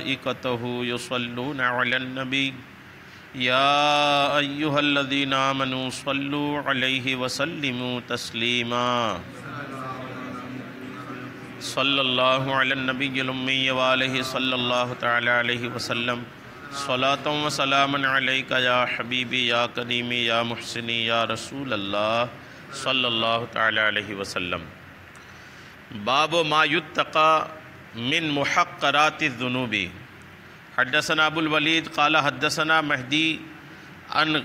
وملائكته يصلون على النبي يا أيها الذين آمنوا صلوا عليه وسلموا تسليما صلى الله على النبي الأمي وآله صلى الله تعالى عليه وسلم صلاة وسلاما عليك يا حبيبي يا كريمي يا محسني يا رسول الله صلى الله تعالى عليه وسلم. باب ما يتقى من محقرات الذنوب. حدثنا ابو الولید قال حدثنا مہدی عن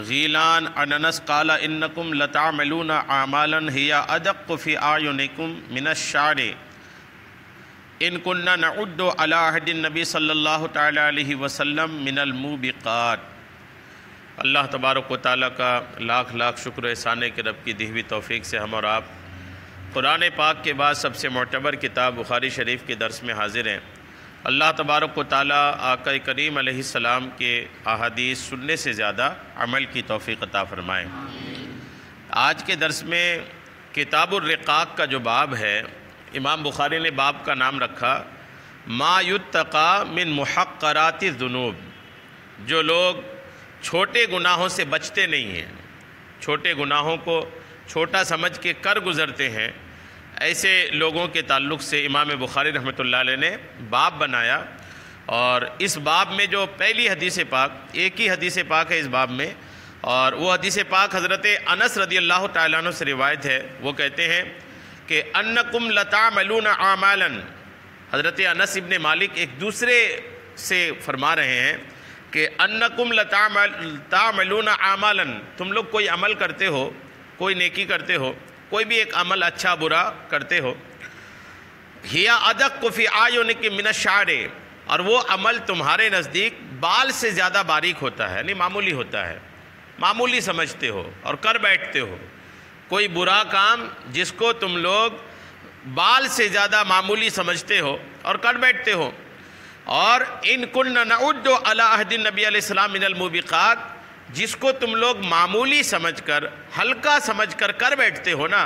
غیلان عن انس قال انکم لتعملون اعمالا هي ادق في اعینکم من الشعر ان كنا نعد على عهد النبی صلی اللہ تعالی علیہ وسلم من الموبقات. اللہ تبارک و تعالیٰ کا لاکھ لاکھ شکر و احسان ہے کہ رب کی دی ہوئی توفیق سے ہم اور آپ قرآن پاک کے بعد سب سے معتبر کتاب بخاری شریف کے درس میں حاضر ہیں. اللہ تبارک و تعالیٰ آقا کریم علیہ السلام کے احادیث سننے سے زیادہ عمل کی توفیق عطا فرمائیں. آج کے درس میں کتاب الرقاق کا جو باب ہے، امام بخاری نے باب کا نام رکھا ما یتقى من محقرات الذنوب. جو لوگ چھوٹے گناہوں سے بچتے نہیں ہیں، چھوٹے گناہوں کو چھوٹا سمجھ کے کر گزرتے ہیں، ایسے لوگوں کے تعلق سے امام بخاری رحمۃ اللہ علیہ نے باب بنایا. اور اس باب میں جو پہلی حدیث پاک، ایک ہی حدیث پاک ہے اس باب میں، اور وہ حدیث پاک حضرت انس رضی اللہ تعالیٰ عنہ سے روایت ہے. وہ کہتے ہیں کہ انکم لتعملون اعمالا. حضرت انس ابن مالک ایک دوسرے سے فرما رہے ہیں کہ انکم لتعملون اعمالا، تم لوگ کوئی عمل کرتے ہو، کوئی نیکی کرتے ہو، کوئی بھی ایک عمل اچھا برا کرتے ہو، ہی ادق فی اعینکم من الشعر، اور وہ عمل تمہارے نزدیک بال سے زیادہ باریک ہوتا ہے، یعنی معمولی ہوتا ہے، معمولی سمجھتے ہو اور کر بیٹھتے ہو. کوئی برا کام جس کو تم لوگ بال سے زیادہ معمولی سمجھتے ہو اور کر بیٹھتے ہو. اور ان کن نعد علی عہد النبی علیہ السلام من الموبقات، جس کو تم لوگ معمولی سمجھ کر، ہلکا سمجھ کر کر بیٹھتے ہو نا،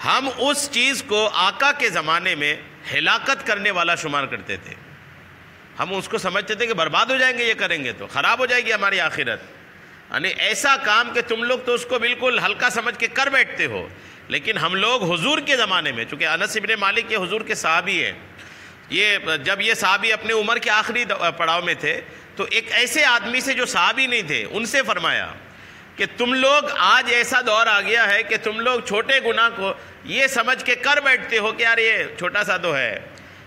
ہم اس چیز کو آقا کے زمانے میں ہلاکت کرنے والا شمار کرتے تھے. ہم اس کو سمجھتے تھے کہ برباد ہو جائیں گے، یہ کریں گے تو خراب ہو جائے گی ہماری آخرت. یعنی ایسا کام کہ تم لوگ تو اس کو بالکل ہلکا سمجھ کے کر بیٹھتے ہو. لیکن ہم لوگ حضور کے زمانے میں، چونکہ انس ابن مالک یہ حضور کے صحابی ہیں، جب یہ صحابی اپنے عمر کے آخری پڑاؤ میں تھے تو ایک ایسے آدمی سے جو صحابی نہیں تھے ان سے فرمایا کہ تم لوگ آج ایسا دور آ گیا ہے کہ تم لوگ چھوٹے گناہ کو یہ سمجھ کے کر بیٹھتے ہو کہ یار یہ چھوٹا سا تو ہے،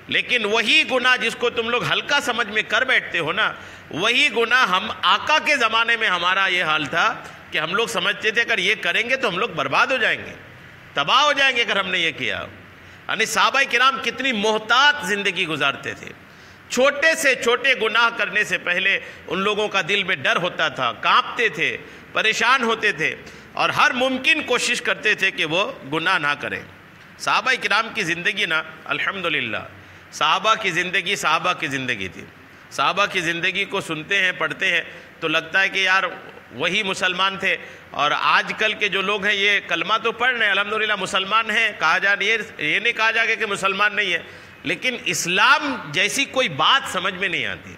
لیکن وہی گناہ جس کو تم لوگ ہلکا سمجھ میں کر بیٹھتے ہو نا، وہی گناہ ہم آقا کے زمانے میں ہمارا یہ حال تھا کہ ہم لوگ سمجھتے تھے اگر یہ کریں گے تو ہم لوگ برباد ہو جائیں گے، تباہ ہو جائیں گے اگر ہم نے یہ کیا. یعنی صحابہ کرام کتنی محتاط زندگی گزارتے تھے. چھوٹے سے چھوٹے گناہ کرنے سے پہلے ان لوگوں کا دل میں ڈر ہوتا تھا، کانپتے تھے، پریشان ہوتے تھے اور ہر ممکن کوشش کرتے تھے کہ وہ گناہ نہ کریں. صحابہ کرام کی زندگی نا الحمدللہ صحابہ کی زندگی تھی. صحابہ کی زندگی کو سنتے ہیں، پڑھتے ہیں تو لگتا ہے کہ یار وہی مسلمان تھے. اور آج کل کے جو لوگ ہیں یہ کلمہ تو پڑھ رہے ہیں، الحمدللہ مسلمان ہیں، کہا جا یہ نہیں کہا جا کہ مسلمان نہیں ہے، لیکن اسلام جیسی کوئی بات سمجھ میں نہیں آتی.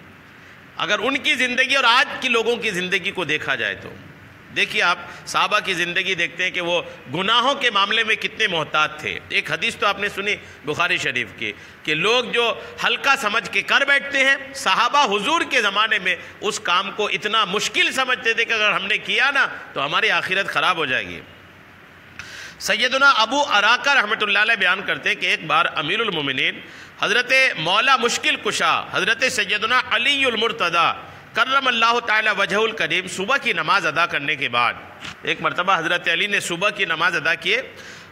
اگر ان کی زندگی اور آج کی لوگوں کی زندگی کو دیکھا جائے تو دیکھیے آپ صحابہ کی زندگی دیکھتے ہیں کہ وہ گناہوں کے معاملے میں کتنے محتاط تھے. ایک حدیث تو آپ نے سنی بخاری شریف کی کہ لوگ جو ہلکا سمجھ کے کر بیٹھتے ہیں، صحابہ حضور کے زمانے میں اس کام کو اتنا مشکل سمجھتے تھے کہ اگر ہم نے کیا نا تو ہماری آخرت خراب ہو جائے گی. سیدنا ابو اراکہ رحمۃ اللہ علیہ بیان کرتے ہیں کہ ایک بار امیر المومنین حضرت مولا مشکل کشا حضرت سیدنا علی المرتضیٰ کرم اللہ تعالی وجہ الکریم صبح کی نماز ادا کرنے کے بعد، ایک مرتبہ حضرت علی نے صبح کی نماز ادا کیے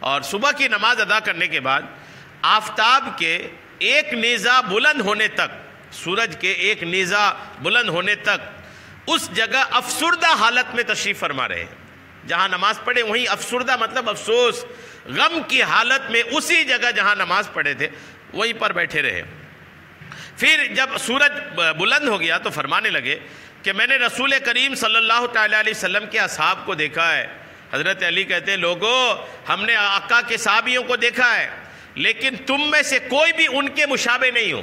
اور صبح کی نماز ادا کرنے کے بعد آفتاب کے ایک نیزہ بلند ہونے تک، سورج کے ایک نیزہ بلند ہونے تک اس جگہ افسردہ حالت میں تشریف فرما رہے ہیں. جہاں نماز پڑھے وہیں افسردہ مطلب افسوس، غم کی حالت میں اسی جگہ جہاں نماز پڑھے تھے وہیں پر بیٹھے رہے. پھر جب سورج بلند ہو گیا تو فرمانے لگے کہ میں نے رسول کریم صلی اللہ تعالیٰ علیہ وسلم کے اصحاب کو دیکھا ہے. حضرت علی کہتے ہیں لوگو ہم نے آقا کے صحابیوں کو دیکھا ہے لیکن تم میں سے کوئی بھی ان کے مشابہ نہیں ہو.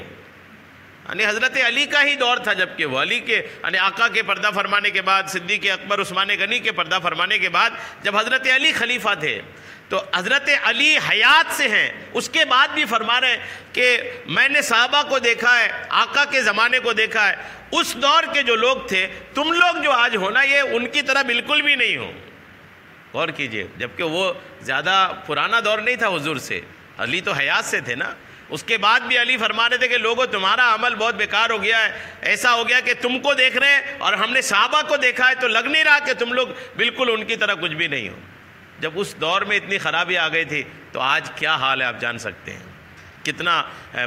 یعنی حضرت علی کا ہی دور تھا، جبکہ وہ علی کے یعنی آقا کے پردہ فرمانے کے بعد، صدیق اکبر عثمان غنی کے پردہ فرمانے کے بعد جب حضرت علی خلیفہ تھے تو حضرت علی حیات سے ہیں، اس کے بعد بھی فرما رہے ہیں کہ میں نے صحابہ کو دیکھا ہے، آقا کے زمانے کو دیکھا ہے، اس دور کے جو لوگ تھے تم لوگ جو آج ہونا یہ ان کی طرح بالکل بھی نہیں ہو. غور کیجئے، جبکہ وہ زیادہ پرانا دور نہیں تھا حضور سے، علی تو حیات سے تھے نا. اس کے بعد بھی علی فرما رہے تھے کہ لوگوں تمہارا عمل بہت بیکار ہو گیا ہے، ایسا ہو گیا کہ تم کو دیکھ رہے ہیں اور ہم نے صحابہ کو دیکھا ہے تو لگ نہیں رہا کہ تم لوگ بالکل ان کی طرح کچھ بھی نہیں ہو. جب اس دور میں اتنی خرابی آ گئی تھی تو آج کیا حال ہے آپ جان سکتے ہیں، کتنا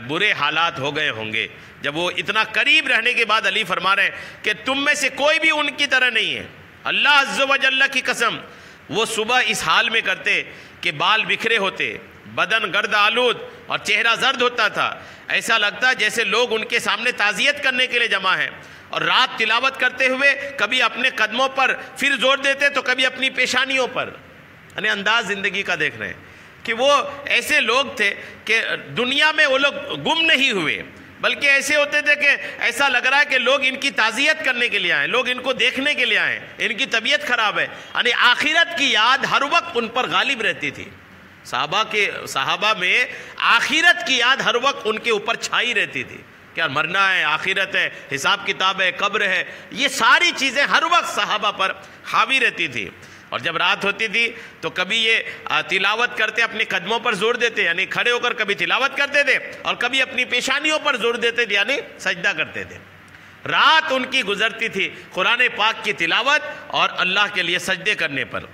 برے حالات ہو گئے ہوں گے. جب وہ اتنا قریب رہنے کے بعد علی فرما رہے ہیں کہ تم میں سے کوئی بھی ان کی طرح نہیں ہے. اللہ عز و جل کی قسم، وہ صبح اس حال میں کرتے کہ بال بکھرے ہوتے، بدن گرد آلود اور چہرہ زرد ہوتا تھا، ایسا لگتا جیسے لوگ ان کے سامنے تعزیت کرنے کے لیے جمع ہیں. اور رات تلاوت کرتے ہوئے کبھی اپنے قدموں پر پھر زور دیتے تو کبھی اپنی پیشانیوں پر. یعنی انداز زندگی کا دیکھ رہے ہیں کہ وہ ایسے لوگ تھے کہ دنیا میں وہ لوگ گم نہیں ہوئے، بلکہ ایسے ہوتے تھے کہ ایسا لگ رہا ہے کہ لوگ ان کی تعزیت کرنے کے لیے آئیں، لوگ ان کو دیکھنے کے لیے آئیں، ان کی طبیعت خراب ہے. یعنی آخرت کی یاد ہر وقت ان پر غالب رہتی تھی. صحابہ میں آخرت کی یاد ہر وقت ان کے اوپر چھائی رہتی تھی. کیا مرنا ہے، آخرت ہے، حساب کتاب ہے، قبر ہے، یہ ساری چیزیں ہر وقت صحابہ پر حاوی رہتی تھی. اور جب رات ہوتی تھی تو کبھی یہ تلاوت کرتے، اپنے قدموں پر زور دیتے، یعنی کھڑے ہو کر کبھی تلاوت کرتے تھے اور کبھی اپنی پیشانیوں پر زور دیتے تھے، یعنی سجدہ کرتے تھے. رات ان کی گزرتی تھی قرآن پاک کی تلاوت اور اللہ کے لیے سجدے کرنے پر.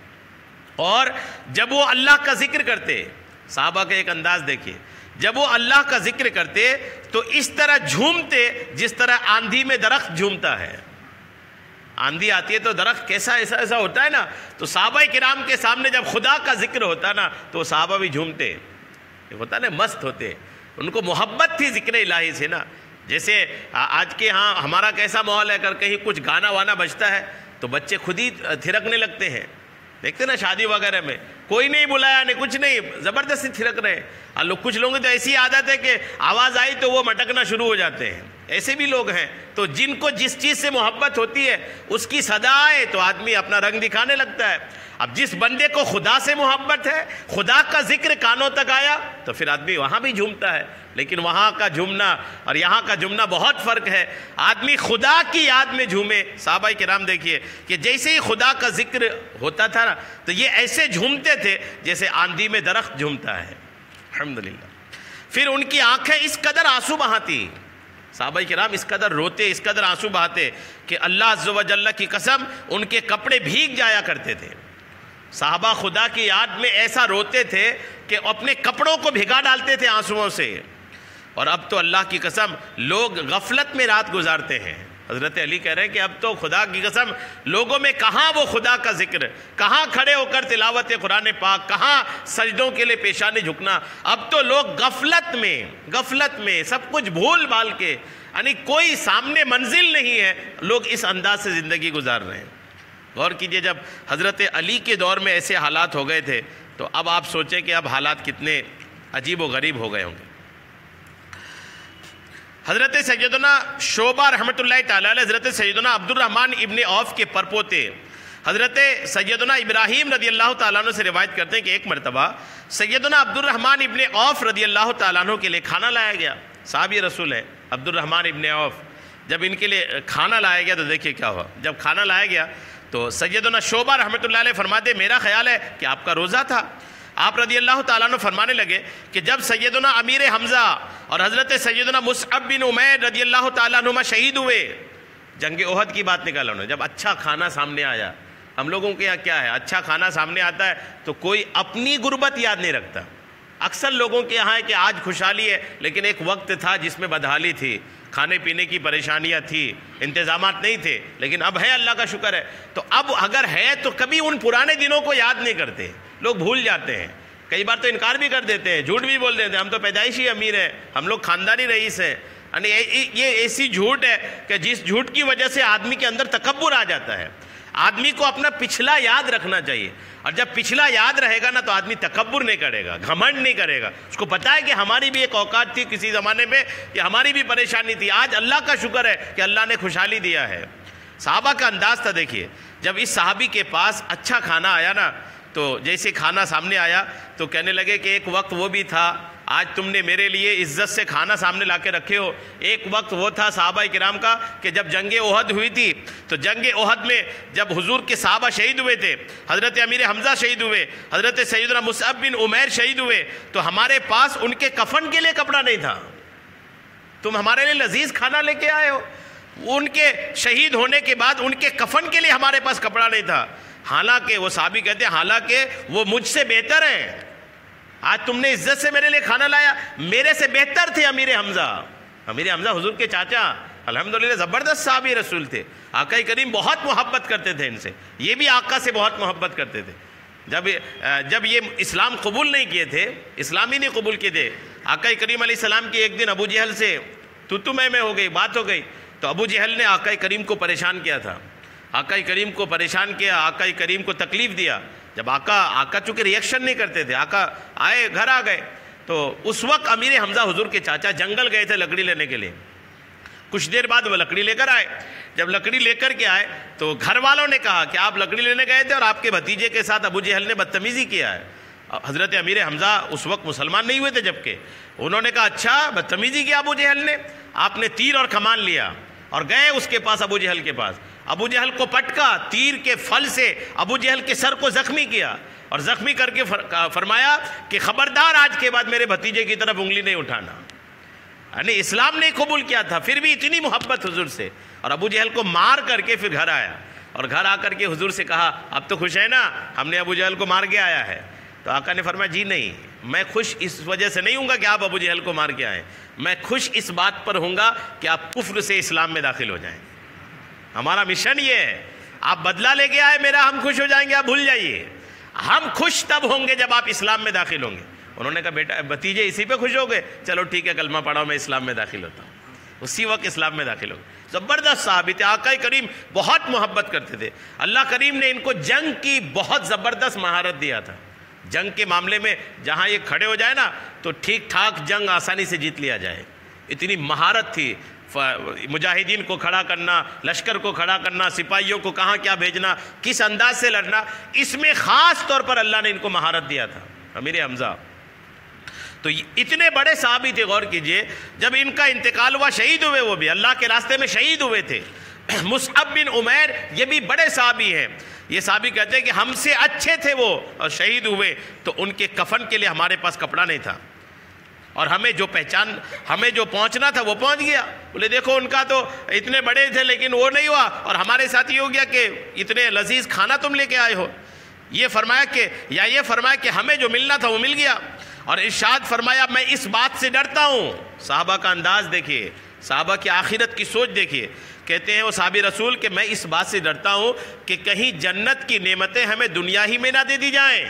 اور جب وہ اللہ کا ذکر کرتے، صحابہ کا ایک انداز دیکھیے، جب وہ اللہ کا ذکر کرتے تو اس طرح جھومتے جس طرح آندھی میں درخت جھومتا ہے. آندھی آتی ہے تو درخت کیسا ایسا ہوتا ہے نا، تو صحابہ کرام کے سامنے جب خدا کا ذکر ہوتا نا تو صحابہ بھی جھومتے، ہوتا نا مست ہوتے. ان کو محبت تھی ذکر الہی سے نا. جیسے آج کے ہاں ہمارا کیسا ماحول ہے، اگر کہیں کچھ گانا وانا بجتا ہے تو بچے خود ہی تھرکنے لگتے ہیں. دیکھتے نا شادی وغیرہ میں کوئی نہیں بلایا نہیں کچھ نہیں، زبردستی تھرک رہے ہیں. اور کچھ لوگوں کی تو ایسی عادت ہے کہ آواز آئی تو وہ مٹکنا شروع ہو جاتے ہیں. ایسے بھی لوگ ہیں. تو جن کو جس چیز سے محبت ہوتی ہے اس کی صدا آئے تو آدمی اپنا رنگ دکھانے لگتا ہے. اب جس بندے کو خدا سے محبت ہے، خدا کا ذکر کانوں تک آیا تو پھر آدمی وہاں بھی جھومتا ہے. لیکن وہاں کا جھومنا اور یہاں کا جھومنا بہت فرق ہے. آدمی خدا کی یاد میں جھومے. صحابہ کرام دیکھیے کہ جیسے ہی خدا کا ذکر ہوتا تھا نا تو یہ ایسے جھومتے تھے جیسے آندھی میں درخت جھومتا ہے. الحمدللہ. پھر ان کی آنکھیں اس قدر آنسو بہاتی، صحابہ کرام اس قدر روتے، اس قدر آنسو بہاتے کہ اللہ عز و جل کی قسم ان کے کپڑے بھیگ جایا کرتے تھے. صحابہ خدا کی یاد میں ایسا روتے تھے کہ اپنے کپڑوں کو بھگا ڈالتے تھے آنسوؤں سے. اور اب تو اللہ کی قسم لوگ غفلت میں رات گزارتے ہیں. حضرت علی کہہ رہے ہیں کہ اب تو خدا کی قسم لوگوں میں کہاں وہ خدا کا ذکر، کہاں کھڑے ہو کر تلاوت قرآن پاک، کہاں سجدوں کے لیے پیشانی جھکنا. اب تو لوگ غفلت میں سب کچھ بھول بھال کے، یعنی کوئی سامنے منزل نہیں ہے، لوگ اس انداز سے زندگی گزار رہے ہیں. غور کیجئے جب حضرت علی کے دور میں ایسے حالات ہو گئے تھے تو اب آپ سوچیں کہ اب حالات کتنے عجیب و غریب ہو گئے ہوں گے. حضرت سیدنا شعبہ رحمۃ اللہ تعالی علیہ، حضرت سیدنا عبد الرحمن ابن عوف کے پرپوتے حضرت سیدنا ابراہیم رضی اللہ تعالیٰ عنہ سے روایت کرتے ہیں کہ ایک مرتبہ سیدنا عبد الرحمن ابن عوف رضی اللہ تعالیٰ عنہ کے لیے کھانا لایا گیا. صحابی رسول ہے عبد الرحمن ابن عوف. جب ان کے لیے کھانا لایا گیا تو دیکھیے کیا ہوا. جب کھانا لایا گیا تو سیدنا شعبہ رحمۃ اللہ علیہ فرماتے میرا خیال ہے کہ آپ کا روزہ تھا. آپ رضی اللہ تعالیٰ عنہ فرمانے لگے کہ جب سیدنا امیر حمزہ اور حضرت سیدنا مصعب بن عمیر رضی اللہ تعالیٰ عنہ شہید ہوئے، جنگ احد کی بات نکالا انہوں نے، جب اچھا کھانا سامنے آیا. ہم لوگوں کے یہاں کیا ہے، اچھا کھانا سامنے آتا ہے تو کوئی اپنی غربت یاد نہیں رکھتا. اکثر لوگوں کے یہاں ہے کہ آج خوشحالی ہے لیکن ایک وقت تھا جس میں بدحالی تھی، کھانے پینے کی پریشانیاں تھی، انتظامات نہیں تھے، لیکن اب ہے اللہ کا شکر ہے. تو اب اگر ہے تو کبھی ان پرانے دنوں کو یاد نہیں کرتے، لوگ بھول جاتے ہیں. کئی بار تو انکار بھی کر دیتے ہیں، جھوٹ بھی بول دیتے ہیں، ہم تو پیدائشی امیر ہیں، ہم لوگ خاندانی رئیس ہیں. یعنی یہ ایسی جھوٹ ہے کہ جس جھوٹ کی وجہ سے آدمی کے اندر تکبر آ جاتا ہے، آدمی کو اپنا پچھلا یاد رکھنا چاہیے، اور جب پچھلا یاد رہے گا نا تو آدمی تکبر نہیں کرے گا، گھمنڈ نہیں کرے گا. اس کو پتا ہے کہ ہماری بھی ایک اوقات تھی کسی زمانے میں کہ ہماری بھی پریشانی تھی، آج اللہ کا شکر ہے کہ اللہ نے خوشحالی دیا ہے. صحابہ کا انداز تھا. دیکھیے جب اس صحابی کے پاس اچھا کھانا آیا نا تو جیسے کھانا سامنے آیا تو کہنے لگے کہ ایک وقت وہ بھی تھا، آج تم نے میرے لیے عزت سے کھانا سامنے لا کے رکھے ہو. ایک وقت وہ تھا صحابہ کرام کا کہ جب جنگ احد ہوئی تھی تو جنگ احد میں جب حضور کے صحابہ شہید ہوئے تھے، حضرت امیر حمزہ شہید ہوئے، حضرت سیدنا مصعب بن عمیر شہید ہوئے، تو ہمارے پاس ان کے کفن کے لیے کپڑا نہیں تھا. تم ہمارے لیے لذیذ کھانا لے کے آئے ہو، ان کے شہید ہونے کے بعد ان کے کفن کے لیے ہمارے پاس کپڑا نہیں تھا. حالانکہ وہ صحابی کہتے ہیں حالانکہ وہ مجھ سے بہتر ہیں، آج تم نے عزت سے میرے لیے کھانا لایا، میرے سے بہتر تھے امیر حمزہ. امیر حمزہ حضور کے چاچا الحمدللہ زبردست صحابی رسول تھے. آقا کریم بہت محبت کرتے تھے ان سے، یہ بھی آقا سے بہت محبت کرتے تھے. جب یہ اسلام قبول نہیں کیے تھے، اسلام ہی نہیں قبول کیے تھے، آقا کریم علیہ السلام کی ایک دن ابو جہل سے تو میں ہو گئی، بات ہو گئی، تو ابو جہل نے آقا کریم کو پریشان کیا تھا. آقا کریم کو پریشان کیا، آقا کریم کو تکلیف دیا. جب آقا چونکہ ریئیکشن نہیں کرتے تھے، آقا آئے گھر آ گئے، تو اس وقت امیر حمزہ حضور کے چاچا جنگل گئے تھے لکڑی لینے کے لیے. کچھ دیر بعد وہ لکڑی لے کر آئے. جب لکڑی لے کر کے آئے تو گھر والوں نے کہا کہ آپ لکڑی لینے گئے تھے اور آپ کے بھتیجے کے ساتھ ابو جہل نے بدتمیزی کیا ہے. حضرت امیر حمزہ اس وقت مسلمان نہیں ہوئے تھے، جبکہ انہوں نے کہا اچھا بدتمیزی کیا ابو جہل نے. آپ نے تیر اور کمان لیا اور گئے اس کے پاس، ابو جہل کے پاس. ابو جہل کو پٹکا، تیر کے پھل سے ابو جہل کے سر کو زخمی کیا، اور زخمی کر کے فرمایا کہ خبردار آج کے بعد میرے بھتیجے کی طرف انگلی نہیں اٹھانا. یعنی اسلام نہیں قبول کیا تھا، پھر بھی اتنی محبت حضور سے. اور ابو جہل کو مار کر کے پھر گھر آیا، اور گھر آ کر کے حضور سے کہا اب تو خوش ہے نا، ہم نے ابو جہل کو مار کے آیا ہے. تو آقا نے فرمایا جی نہیں، میں خوش اس وجہ سے نہیں ہوں گا کہ آپ ابو جہل کو مار کے آئیں، میں خوش اس بات پر ہوں گا کہ آپ کفر سے اسلام میں داخل ہو جائیں. ہمارا مشن یہ ہے، آپ بدلہ لے کے آئے میرا، ہم خوش ہو جائیں گے، آپ بھول جائیے. ہم خوش تب ہوں گے جب آپ اسلام میں داخل ہوں گے. انہوں نے کہا بیٹا بھتیجے اسی پہ خوش ہو گئے، چلو ٹھیک ہے کلمہ پڑھاؤ میں اسلام میں داخل ہوتا ہوں. اسی وقت اسلام میں داخل ہو گئے. زبردست صحابی تھے، آقا کریم بہت محبت کرتے تھے. اللہ کریم نے ان کو جنگ کی بہت زبردست مہارت دیا تھا. جنگ کے معاملے میں جہاں یہ کھڑے ہو جائے نا تو ٹھیک ٹھاک جنگ آسانی سے جیت لیا جائے، اتنی مہارت تھی. مجاہدین کو کھڑا کرنا، لشکر کو کھڑا کرنا، سپاہیوں کو کہاں کیا بھیجنا، کس انداز سے لڑنا، اس میں خاص طور پر اللہ نے ان کو مہارت دیا تھا. امیر حمزہ تو اتنے بڑے صحابی تھے، غور کیجئے جب ان کا انتقال ہوا شہید ہوئے، وہ بھی اللہ کے راستے میں شہید ہوئے تھے. مصعب بن عمیر یہ بھی بڑے صحابی ہیں. یہ صحابی کہتے ہیں کہ ہم سے اچھے تھے وہ، اور شہید ہوئے تو ان کے کفن کے لیے ہمارے پاس کپڑا نہیں تھا، اور ہمیں جو پہنچنا تھا وہ پہنچ گیا. بولے دیکھو ان کا تو اتنے بڑے تھے لیکن وہ نہیں ہوا، اور ہمارے ساتھ یہ ہو گیا کہ اتنے لذیذ کھانا تم لے کے آئے ہو. یہ فرمایا کہ ہمیں جو ملنا تھا وہ مل گیا. اور ارشاد فرمایا میں اس بات سے ڈرتا ہوں. صحابہ کا انداز دیکھیے، صحابہ کی آخرت کی سوچ دیکھیے. کہتے ہیں وہ صحابی رسول کہ میں اس بات سے ڈرتا ہوں کہ کہیں جنت کی نعمتیں ہمیں دنیا ہی میں نہ دے دی جائیں،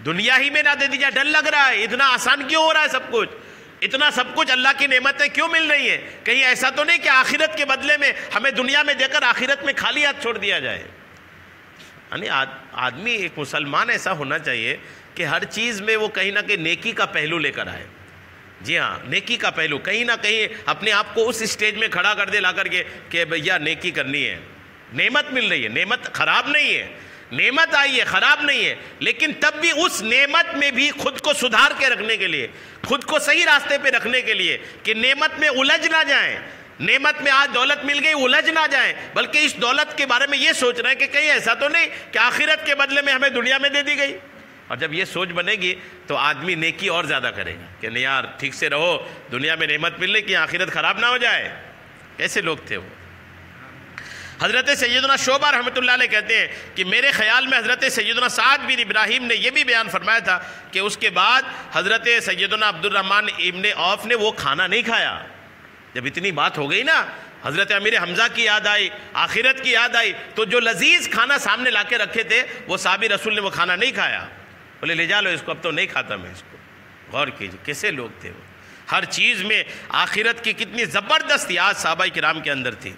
دنیا ہی میں نہ دے دی جائے. ڈر لگ رہا ہے، اتنا آسان کیوں ہو رہا ہے سب کچھ، اتنا سب کچھ اللہ کی نعمتیں کیوں مل رہی ہیں؟ کہیں ایسا تو نہیں کہ آخرت کے بدلے میں ہمیں دنیا میں دے کر آخرت میں خالی ہاتھ چھوڑ دیا جائے. یعنی آدمی ایک مسلمان ایسا ہونا چاہیے کہ ہر چیز میں وہ کہیں نہ کہیں نیکی کا پہلو لے کر آئے. جی ہاں، نیکی کا پہلو، کہیں نہ کہیں اپنے آپ کو اس اسٹیج میں کھڑا کر دے لا کر کے کہ بھیا نیکی کرنی ہے. نعمت مل رہی ہے، نعمت خراب نہیں ہے، نعمت آئی ہے خراب نہیں ہے، لیکن تب بھی اس نعمت میں بھی خود کو سدھار کے رکھنے کے لیے، خود کو صحیح راستے پہ رکھنے کے لیے کہ نعمت میں الجھ نہ جائیں. نعمت میں آج دولت مل گئی الجھ نہ جائیں، بلکہ اس دولت کے بارے میں یہ سوچ رہے ہیں کہ کہیں ایسا تو نہیں کہ آخرت کے بدلے میں ہمیں دنیا میں دے دی گئی. اور جب یہ سوچ بنے گی تو آدمی نیکی اور زیادہ کرے گا کہ نہیں یار ٹھیک سے رہو، دنیا میں نعمت مل رہی کہ آخرت خراب نہ ہو جائے. کیسے لوگ تھے وہ. حضرت سیدنا شعبہ رحمۃ اللہ علیہ کہتے ہیں کہ میرے خیال میں حضرت سیدنا سعد بن ابراہیم نے یہ بھی بیان فرمایا تھا کہ اس کے بعد حضرت سیدنا عبد الرحمن ابن عوف نے وہ کھانا نہیں کھایا. جب اتنی بات ہو گئی نا، حضرت امیر حمزہ کی یاد آئی، آخرت کی یاد آئی، تو جو لذیذ کھانا سامنے لا کے رکھے تھے وہ صحابی رسول نے وہ کھانا نہیں کھایا. بولے لے جا لو اس کو، اب تو نہیں کھاتا میں اس کو. غور کیجیے کیسے لوگ تھے وہ. ہر چیز میں آخرت کی کتنی زبردست یاد صحابہ کرام کے اندر تھی.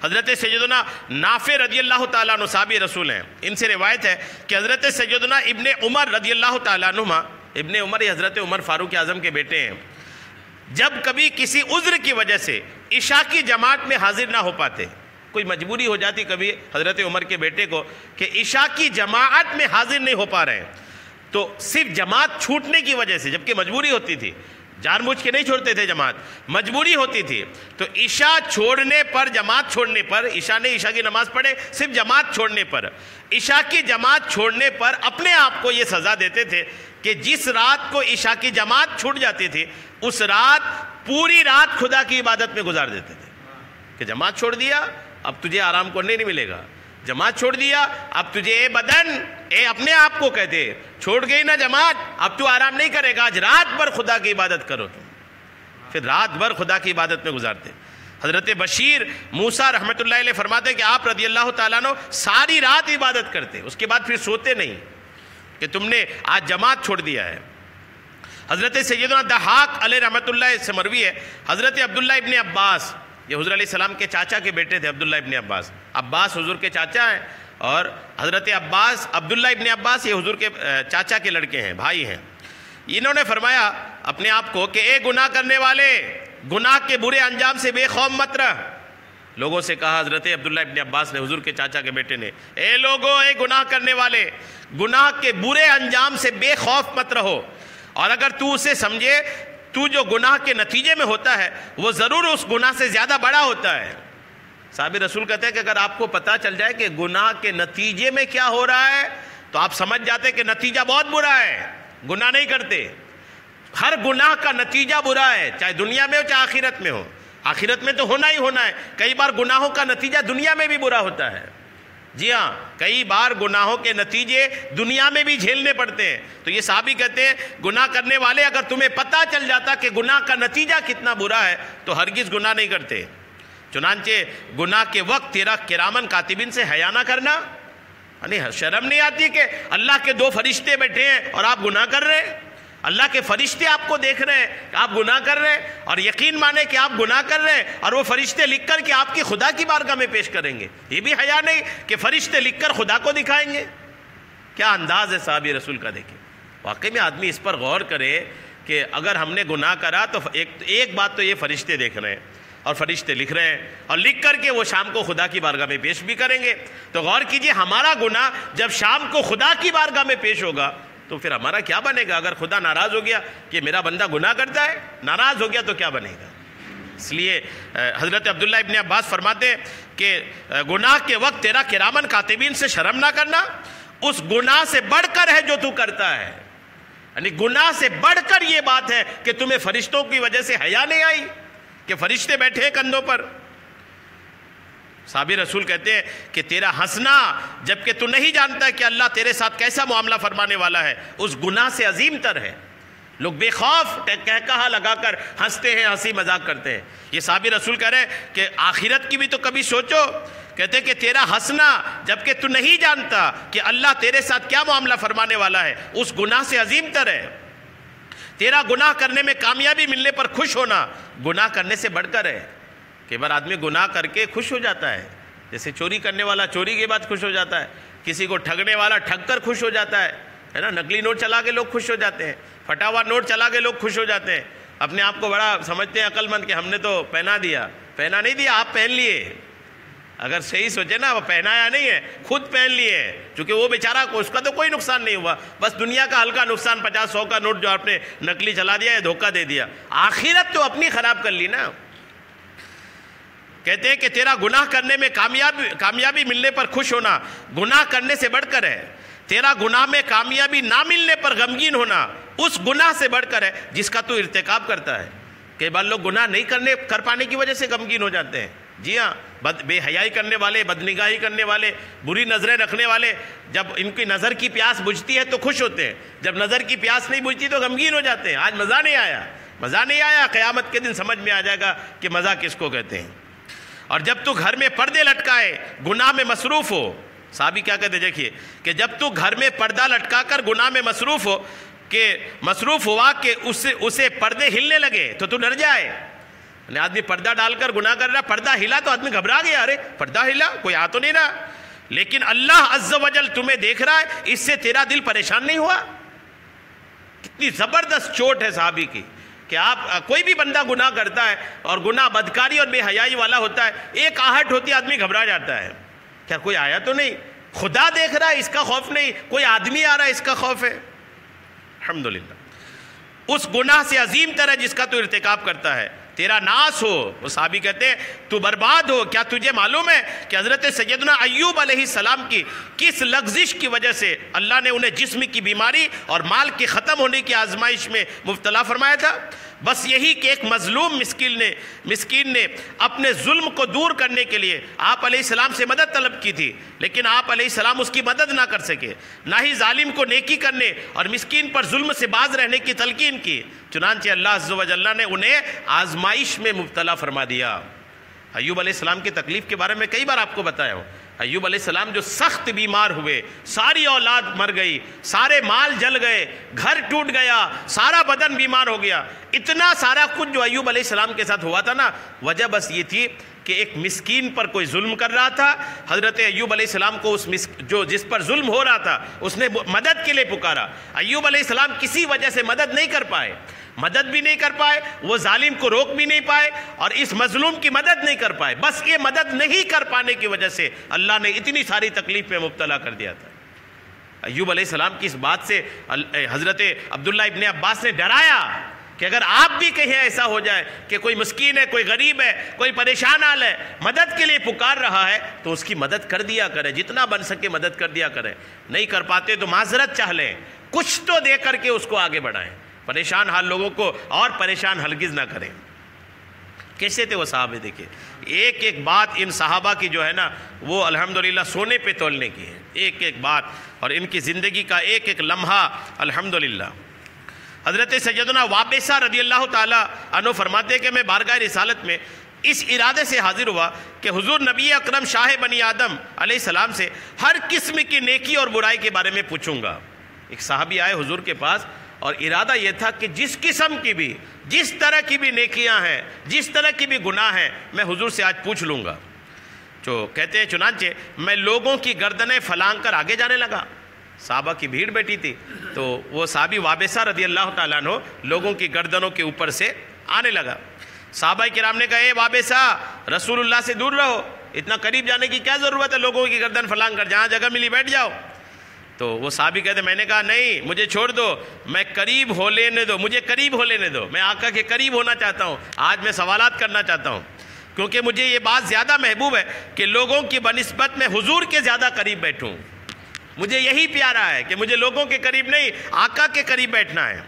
حضرت سیدنا نافع رضی اللہ تعالیٰ عنہ صحابی رسول ہیں، ان سے روایت ہے کہ حضرت سیدنا ابن عمر رضی اللہ تعالیٰ عنہما، ابن عمر یہ حضرت عمر فاروق اعظم کے بیٹے ہیں، جب کبھی کسی عذر کی وجہ سے عشاء کی جماعت میں حاضر نہ ہو پاتے، کوئی مجبوری ہو جاتی کبھی حضرت عمر کے بیٹے کو کہ عشاء کی جماعت میں حاضر نہیں ہو پا رہے ہیں، تو صرف جماعت چھوٹنے کی وجہ سے، جبکہ مجبوری ہوتی تھی، جان بوجھ کے نہیں چھوڑتے تھے جماعت، مجبوری ہوتی تھی، تو عشاء چھوڑنے پر، جماعت چھوڑنے پر، عشاء نہیں عشاء کی نماز پڑھے، صرف جماعت چھوڑنے پر، عشاء کی جماعت چھوڑنے پر اپنے آپ کو یہ سزا دیتے تھے کہ جس رات کو عشاء کی جماعت چھوٹ جاتی تھی اس رات پوری رات خدا کی عبادت میں گزار دیتے تھے کہ جماعت چھوڑ دیا اب تجھے آرام کرنے نہیں ملے گا، جماعت چھوڑ دیا اب تجھے اے بدن، اے اپنے آپ کو کہتے چھوڑ گئی نا جماعت، اب تو آرام نہیں کرے گا، آج رات بھر خدا کی عبادت کرو تم، پھر رات بھر خدا کی عبادت میں گزارتے۔ حضرت بشیر موسیٰ رحمۃ اللہ علیہ فرماتے ہیں کہ آپ رضی اللہ تعالیٰ عنہ ساری رات عبادت کرتے، اس کے بعد پھر سوتے نہیں کہ تم نے آج جماعت چھوڑ دیا ہے۔ حضرت سیدنا ضحاک علیہ رحمۃ اللہ سے مروی ہے، حضرت عبداللہ ابن عباس، یہ حضور علیہ السلام کے چاچا کے بیٹے تھے، عبداللہ ابن عباس، عباس حضور کے چاچا ہیں، اور حضرت عباس، عبداللہ ابن عباس یہ حضور کے چاچا کے لڑکے ہیں، بھائی ہیں۔ انہوں نے فرمایا اپنے آپ کو کہ اے گناہ کرنے والے، گناہ کے برے انجام سے بے خوف مت رہ۔ لوگوں سے کہا حضرت عبداللہ ابن عباس نے، حضور کے چاچا کے بیٹے نے، اے لوگوں، اے گناہ کرنے والے، گناہ کے برے انجام سے بے خوف مت رہو، اور اگر تو اسے سمجھے تو جو گناہ کے نتیجے میں ہوتا ہے وہ ضرور اس گناہ سے زیادہ بڑا ہوتا ہے۔ صحابی رسول کہتے ہیں کہ اگر آپ کو پتہ چل جائے کہ گناہ کے نتیجے میں کیا ہو رہا ہے تو آپ سمجھ جاتے ہیں کہ نتیجہ بہت برا ہے، گناہ نہیں کرتے۔ ہر گناہ کا نتیجہ برا ہے، چاہے دنیا میں ہو چاہے آخرت میں ہو، آخرت میں تو ہونا ہی ہونا ہے، کئی بار گناہوں کا نتیجہ دنیا میں بھی برا ہوتا ہے، جی ہاں، کئی بار گناہوں کے نتیجے دنیا میں بھی جھیلنے پڑتے ہیں۔ تو یہ صحابی کہتے ہیں گناہ کرنے والے اگر تمہیں پتہ چل جاتا کہ گناہ کا نتیجہ کتنا برا ہے تو ہرگز گناہ نہیں کرتے۔ چنانچہ گناہ کے وقت تیرا کرامن کاتبین سے حیا نہ کرنا، یعنی شرم نہیں آتی کہ اللہ کے 2 فرشتے بیٹھے ہیں اور آپ گناہ کر رہے ہیں، اللہ کے فرشتے آپ کو دیکھ رہے ہیں کہ آپ گناہ کر رہے ہیں، اور یقین مانے کہ آپ گناہ کر رہے ہیں، اور وہ فرشتے لکھ کر کے آپ کی خدا کی بارگاہ میں پیش کریں گے، یہ بھی حیا نہیں کہ فرشتے لکھ کر خدا کو دکھائیں گے۔ کیا انداز ہے صحابی رسول کا، دیکھیں واقعی میں آدمی اس پر غور کرے کہ اگر ہم نے گناہ کرا تو ایک بات تو یہ فرشتے دیکھ رہے ہیں اور فرشتے لکھ رہے ہیں، اور لکھ کر کے وہ شام کو خدا کی بارگاہ میں پیش بھی کریں گے۔ تو غور کیجئے ہمارا گناہ جب شام کو خدا کی بارگاہ میں پیش ہوگا تو پھر ہمارا کیا بنے گا؟ اگر خدا ناراض ہو گیا کہ میرا بندہ گناہ کرتا ہے، ناراض ہو گیا تو کیا بنے گا؟ اس لیے حضرت عبداللہ ابن عباس فرماتے ہیں کہ گناہ کے وقت تیرا کرامن کاتبین سے شرم نہ کرنا، اس گناہ سے بڑھ کر ہے جو تو کرتا ہے، یعنی گناہ سے بڑھ کر یہ بات ہے کہ تمہیں فرشتوں کی وجہ سے حیا نہیں آئی کہ فرشتے بیٹھے ہیں کندھوں پر۔ صحابی رسول کہتے ہیں کہ تیرا ہنسنا جبکہ تو نہیں جانتا کہ اللہ تیرے ساتھ کیسا معاملہ فرمانے والا ہے اس گناہ سے عظیم تر ہے۔ لوگ بے خوف کہا لگا کر ہنستے ہیں، ہنسی مذاق کرتے ہیں۔ یہ صحابی رسول کہہ رہے ہیں کہ آخرت کی بھی تو کبھی سوچو، کہتے ہیں کہ تیرا ہنسنا جبکہ تو نہیں جانتا کہ اللہ تیرے ساتھ کیا معاملہ فرمانے والا ہے اس گناہ سے عظیم تر ہے۔ تیرا گناہ کرنے میں کامیابی ملنے پر خوش ہونا گناہ کرنے سے بڑھ کر ہے۔ کئی بار آدمی گناہ کر کے خوش ہو جاتا ہے، جیسے چوری کرنے والا چوری کے بعد خوش ہو جاتا ہے، کسی کو ٹھگنے والا ٹھگ کر خوش ہو جاتا ہے نا، نقلی نوٹ چلا کے لوگ خوش ہو جاتے ہیں، پھٹا ہوا نوٹ چلا کے لوگ خوش ہو جاتے ہیں، اپنے آپ کو بڑا سمجھتے ہیں عقل مند کہ ہم نے تو پہنا دیا۔ پہنا نہیں دیا، آپ پہن لیے، اگر صحیح سوچے نا، وہ پہنایا نہیں ہے، خود پہن لیے، چونکہ وہ بیچارہ کو اس کا تو کوئی نقصان نہیں ہوا، بس دنیا کا ہلکا نقصان 50-100 کا نوٹ جو آپ نے نقلی چلا دیا ہے، دھوکہ دے دیا، آخرت تو اپنی خراب کر لی نا۔ کہتے ہیں کہ تیرا گناہ کرنے میں کامیابی ملنے پر خوش ہونا گناہ کرنے سے بڑھ کر ہے، تیرا گناہ میں کامیابی نہ ملنے پر غمگین ہونا اس گناہ سے بڑھ کر ہے جس کا تو ارتکاب کرتا ہے۔ کئی بار لوگ گناہ نہیں کر پانے کی وجہ سے غمگین ہو جاتے ہیں، جی ہاں، بے حیائی کرنے والے، بدنگاہی کرنے والے، بری نظریں رکھنے والے، جب ان کی نظر کی پیاس بجھتی ہے تو خوش ہوتے ہیں، جب نظر کی پیاس نہیں بجھتی تو غمگین ہو جاتے ہیں، آج مزہ نہیں آیا، مزہ نہیں آیا، قیامت کے دن سمجھ میں آ جائے گا کہ مزہ کس کو کہتے ہیں۔ اور جب تو گھر میں پردے لٹکائے گناہ میں مصروف ہو، صحابی کیا کہتے دیکھیے کہ جب تو گھر میں پردہ لٹکا کر گناہ میں مصروف ہوا کہ اسے پردے ہلنے لگے تو ڈر جائے یعنی آدمی پردہ ڈال کر گناہ کر رہا، پردہ ہلا تو آدمی گھبرا گیا، ارے پردہ ہلا، کوئی آ تو نہیں رہا، لیکن اللہ عز و جل تمہیں دیکھ رہا ہے، اس سے تیرا دل پریشان نہیں ہوا؟ کتنی زبردست چوٹ ہے صحابی کی کہ کوئی بھی بندہ گناہ کرتا ہے اور گناہ بدکاری اور بے حیائی والا ہوتا ہے، ایک آہٹ ہوتی ہے آدمی گھبرا جاتا ہے، کیا کوئی آیا تو نہیں، خدا دیکھ رہا ہے اس کا خوف نہیں، کوئی آدمی آ رہا ہے اس کا خوف ہے۔ الحمدللہ اس گناہ سے عظیم تر ہے جس کا تو ارتکاب کرتا ہے، تیرا ناس ہو۔ وہ صحابی کہتے ہیں تو برباد ہو۔ کیا تجھے معلوم ہے کہ حضرت سیدنا ایوب علیہ السلام کی کس لغزش کی وجہ سے اللہ نے انہیں جسم کی بیماری اور مال کے ختم ہونے کی آزمائش میں مبتلا فرمایا تھا؟ بس یہی کہ ایک مظلوم مسکین نے اپنے ظلم کو دور کرنے کے لیے آپ علیہ السلام سے مدد طلب کی تھی، لیکن آپ علیہ السلام اس کی مدد نہ کر سکے، نہ ہی ظالم کو نیکی کرنے اور مسکین پر ظلم سے باز رہنے کی تلقین کی، چنانچہ اللہ عز و جل نے انہیں آزمائش میں مبتلا فرما دیا۔ ایوب علیہ السلام کی تکلیف کے بارے میں کئی بار آپ کو بتایا ہوں۔ ایوب علیہ السلام جو سخت بیمار ہوئے، ساری اولاد مر گئی، سارے مال جل گئے، گھر ٹوٹ گیا، سارا بدن بیمار ہو گیا، اتنا سارا کچھ جو ایوب علیہ السلام کے ساتھ ہوا تھا نا، وجہ بس یہ تھی کہ ایک مسکین پر کوئی ظلم کر رہا تھا۔ حضرت ایوب علیہ السلام کو جس پر ظلم ہو رہا تھا اس نے مدد کے لیے پکارا۔ ایوب علیہ السلام کسی وجہ سے مدد نہیں کر پائے، مدد بھی نہیں کر پائے، وہ ظالم کو روک بھی نہیں پائے اور اس مظلوم کی مدد نہیں کر پائے، بس یہ مدد نہیں کر پانے کی وجہ سے اللہ نے اتنی ساری تکلیف میں مبتلا کر دیا تھا۔ ایوب علیہ السلام کی اس بات سے حضرت عبداللہ ابن عباس نے ڈرایا کہ اگر آپ بھی کہیں ایسا ہو جائے کہ کوئی مسکین ہے، کوئی غریب ہے، کوئی پریشان حال ہے، مدد کے لیے پکار رہا ہے تو اس کی مدد کر دیا کرے، جتنا بن سکے مدد کر دیا کرے، نہیں کر پاتے تو معذرت چاہ لیں، کچھ تو دے کر کے اس کو آگے بڑھائیں، پریشان حال لوگوں کو اور پریشان ہرگز نہ کریں۔ کیسے تھے وہ صحابے؟ دیکھیں ایک ایک بات ان صحابہ کی جو ہے نا وہ الحمدللہ سونے پہ تولنے کی ہے، ایک ایک بات، اور ان کی زندگی کا ایک ایک لمحہ الحمدللہ۔ حضرت سیدنا وابسہ رضی اللہ تعالیٰ عنہ فرماتے ہیں کہ میں بارگاہ رسالت میں اس ارادے سے حاضر ہوا کہ حضور نبی اکرم شاہ بنی آدم علیہ السلام سے ہر قسم کی نیکی اور برائی کے بارے میں پوچھوں گا۔ ایک صحابی آئے حضور کے پاس اور ارادہ یہ تھا کہ جس قسم کی بھی، جس طرح کی بھی نیکیاں ہیں، جس طرح کی بھی گناہ ہیں، میں حضور سے آج پوچھ لوں گا۔ جو کہتے ہیں چنانچہ میں لوگوں کی گردنیں پھلانگ کر آگے جانے لگا، صحابہ کی بھیڑ بیٹھی تھی، تو وہ صحابی وابسہ رضی اللہ تعالیٰ عنہ لوگوں کی گردنوں کے اوپر سے آنے لگا۔ صحابہ کرام نے کہا اے وابسہ، رسول اللہ سے دور رہو، اتنا قریب جانے کی کیا ضرورت ہے، لوگوں کی گردن پھلانگ کر جہاں جگہ ملی بیٹھ جاؤ۔ تو وہ صحابی کہتے میں نے کہا نہیں، مجھے چھوڑ دو، میں قریب ہو لینے دو، مجھے قریب ہو لینے دو، میں آقا کے قریب ہونا چاہتا ہوں، آج میں سوالات کرنا چاہتا ہوں، کیونکہ مجھے یہ بات زیادہ محبوب ہے کہ لوگوں کی بنسبت میں حضور کے زیادہ قریب بیٹھوں، مجھے یہی پیارا ہے کہ مجھے لوگوں کے قریب نہیں، آقا کے قریب بیٹھنا ہے۔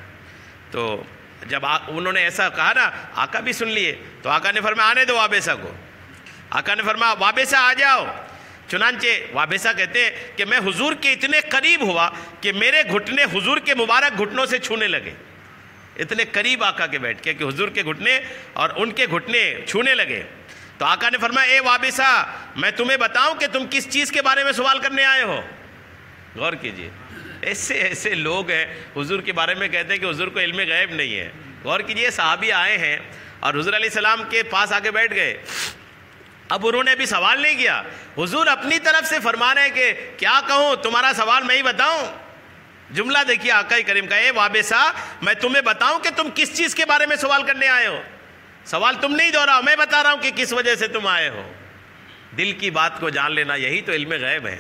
تو جب انہوں نے ایسا کہا نا، آقا بھی سن لیے، تو آقا نے فرمایا آنے دو وابسہ کو، آقا نے فرمایا وابسہ آ جاؤ۔ چنانچہ وابسہ کہتے ہیں کہ میں حضور کے اتنے قریب ہوا کہ میرے گھٹنے حضور کے مبارک گھٹنوں سے چھونے لگے، اتنے قریب آقا کے بیٹھ کے کہ حضور کے گھٹنے اور ان کے گھٹنے چھونے لگے۔ تو آقا نے فرمایا اے وابسہ، میں تمہیں بتاؤں کہ تم کس چیز کے بارے میں سوال کرنے آئے ہو؟ غور کیجئے، ایسے لوگ ہیں حضور کے بارے میں کہتے ہیں کہ حضور کو علم غیب نہیں ہے۔ غور کیجئے، صحابی آئے ہیں اور حضور علیہ السلام کے پاس آگے بیٹھ گئے، اب انہوں نے ابھی سوال نہیں کیا، حضور اپنی طرف سے فرما رہے ہیں کہ کیا کہوں، تمہارا سوال میں ہی بتاؤں؟ جملہ دیکھیے آقا کریم کا، اے وابسہ میں تمہیں بتاؤں کہ تم کس چیز کے بارے میں سوال کرنے آئے ہو؟ سوال تم نہیں دہراؤ، میں بتا رہا ہوں کہ کس وجہ سے تم آئے ہو۔ دل کی بات کو جان لینا یہی تو علم غیب ہے۔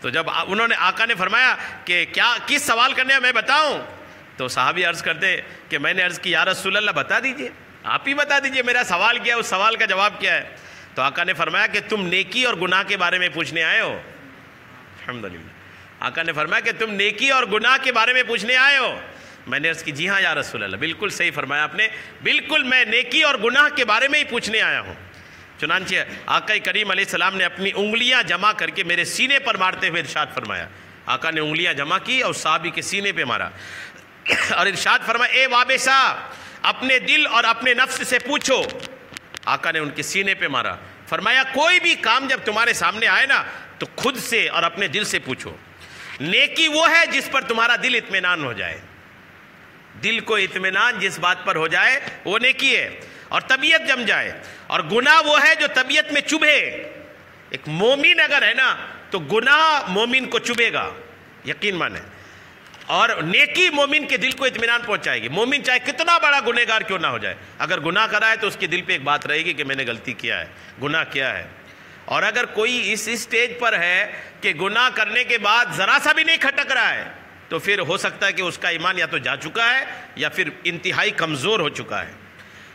تو جب انہوں نے آقا نے فرمایا کہ کیا کس سوال کرنے میں بتاؤں، تو صحابی عرض کرتے کہ میں نے عرض کی یا رسول اللہ بتا دیجئے، آپ ہی بتا دیجئے میرا سوال کیا ہے، اس سوال کا جواب کیا ہے؟ تو آقا نے فرمایا کہ تم نیکی اور گناہ کے بارے میں پوچھنے آئے ہو؟ الحمدللہ آقا نے فرمایا کہ تم نیکی اور گناہ کے بارے میں پوچھنے آئے ہو؟ میں نے عرض کی جی ہاں یا رسول اللہ، بالکل صحیح فرمایا آپ نے، بالکل میں نیکی اور گناہ کے بارے میں ہی پوچھنے آیا ہوں۔ چنانچہ آقا کریم علیہ السلام نے اپنی انگلیاں جمع کر کے میرے سینے پر مارتے ہوئے ارشاد فرمایا، آقا نے انگلیاں جمع کی اور صحابی کے سینے پہ مارا اور ارشاد فرمایا اے وابسہ اپنے دل اور اپنے نفس سے پوچھو۔ آقا نے ان کے سینے پہ مارا، فرمایا کوئی بھی کام جب تمہارے سامنے آئے نا تو خود سے اور اپنے دل سے پوچھو، نیکی وہ ہے جس پر تمہارا دل اطمینان ہو جائے، دل کو اطمینان جس بات پر ہو جائے وہ نیکی ہے، اور طبیعت جم جائے. اور گناہ وہ ہے جو طبیعت میں چبھے. ایک مومن اگر ہے نا تو گناہ مومن کو چبھے گا، یقین مانے. اور نیکی مومن کے دل کو اطمینان پہنچائے گی. مومن چاہے کتنا بڑا گنہگار کیوں نہ ہو جائے، اگر گناہ کرا ہے تو اس کے دل پہ ایک بات رہے گی کہ میں نے غلطی کیا ہے، گناہ کیا ہے. اور اگر کوئی اس اسٹیج پر ہے کہ گناہ کرنے کے بعد ذرا سا بھی نہیں کھٹک رہا ہے تو پھر ہو سکتا ہے کہ اس کا ایمان یا تو جا چکا ہے یا پھر انتہائی کمزور ہو چکا ہے.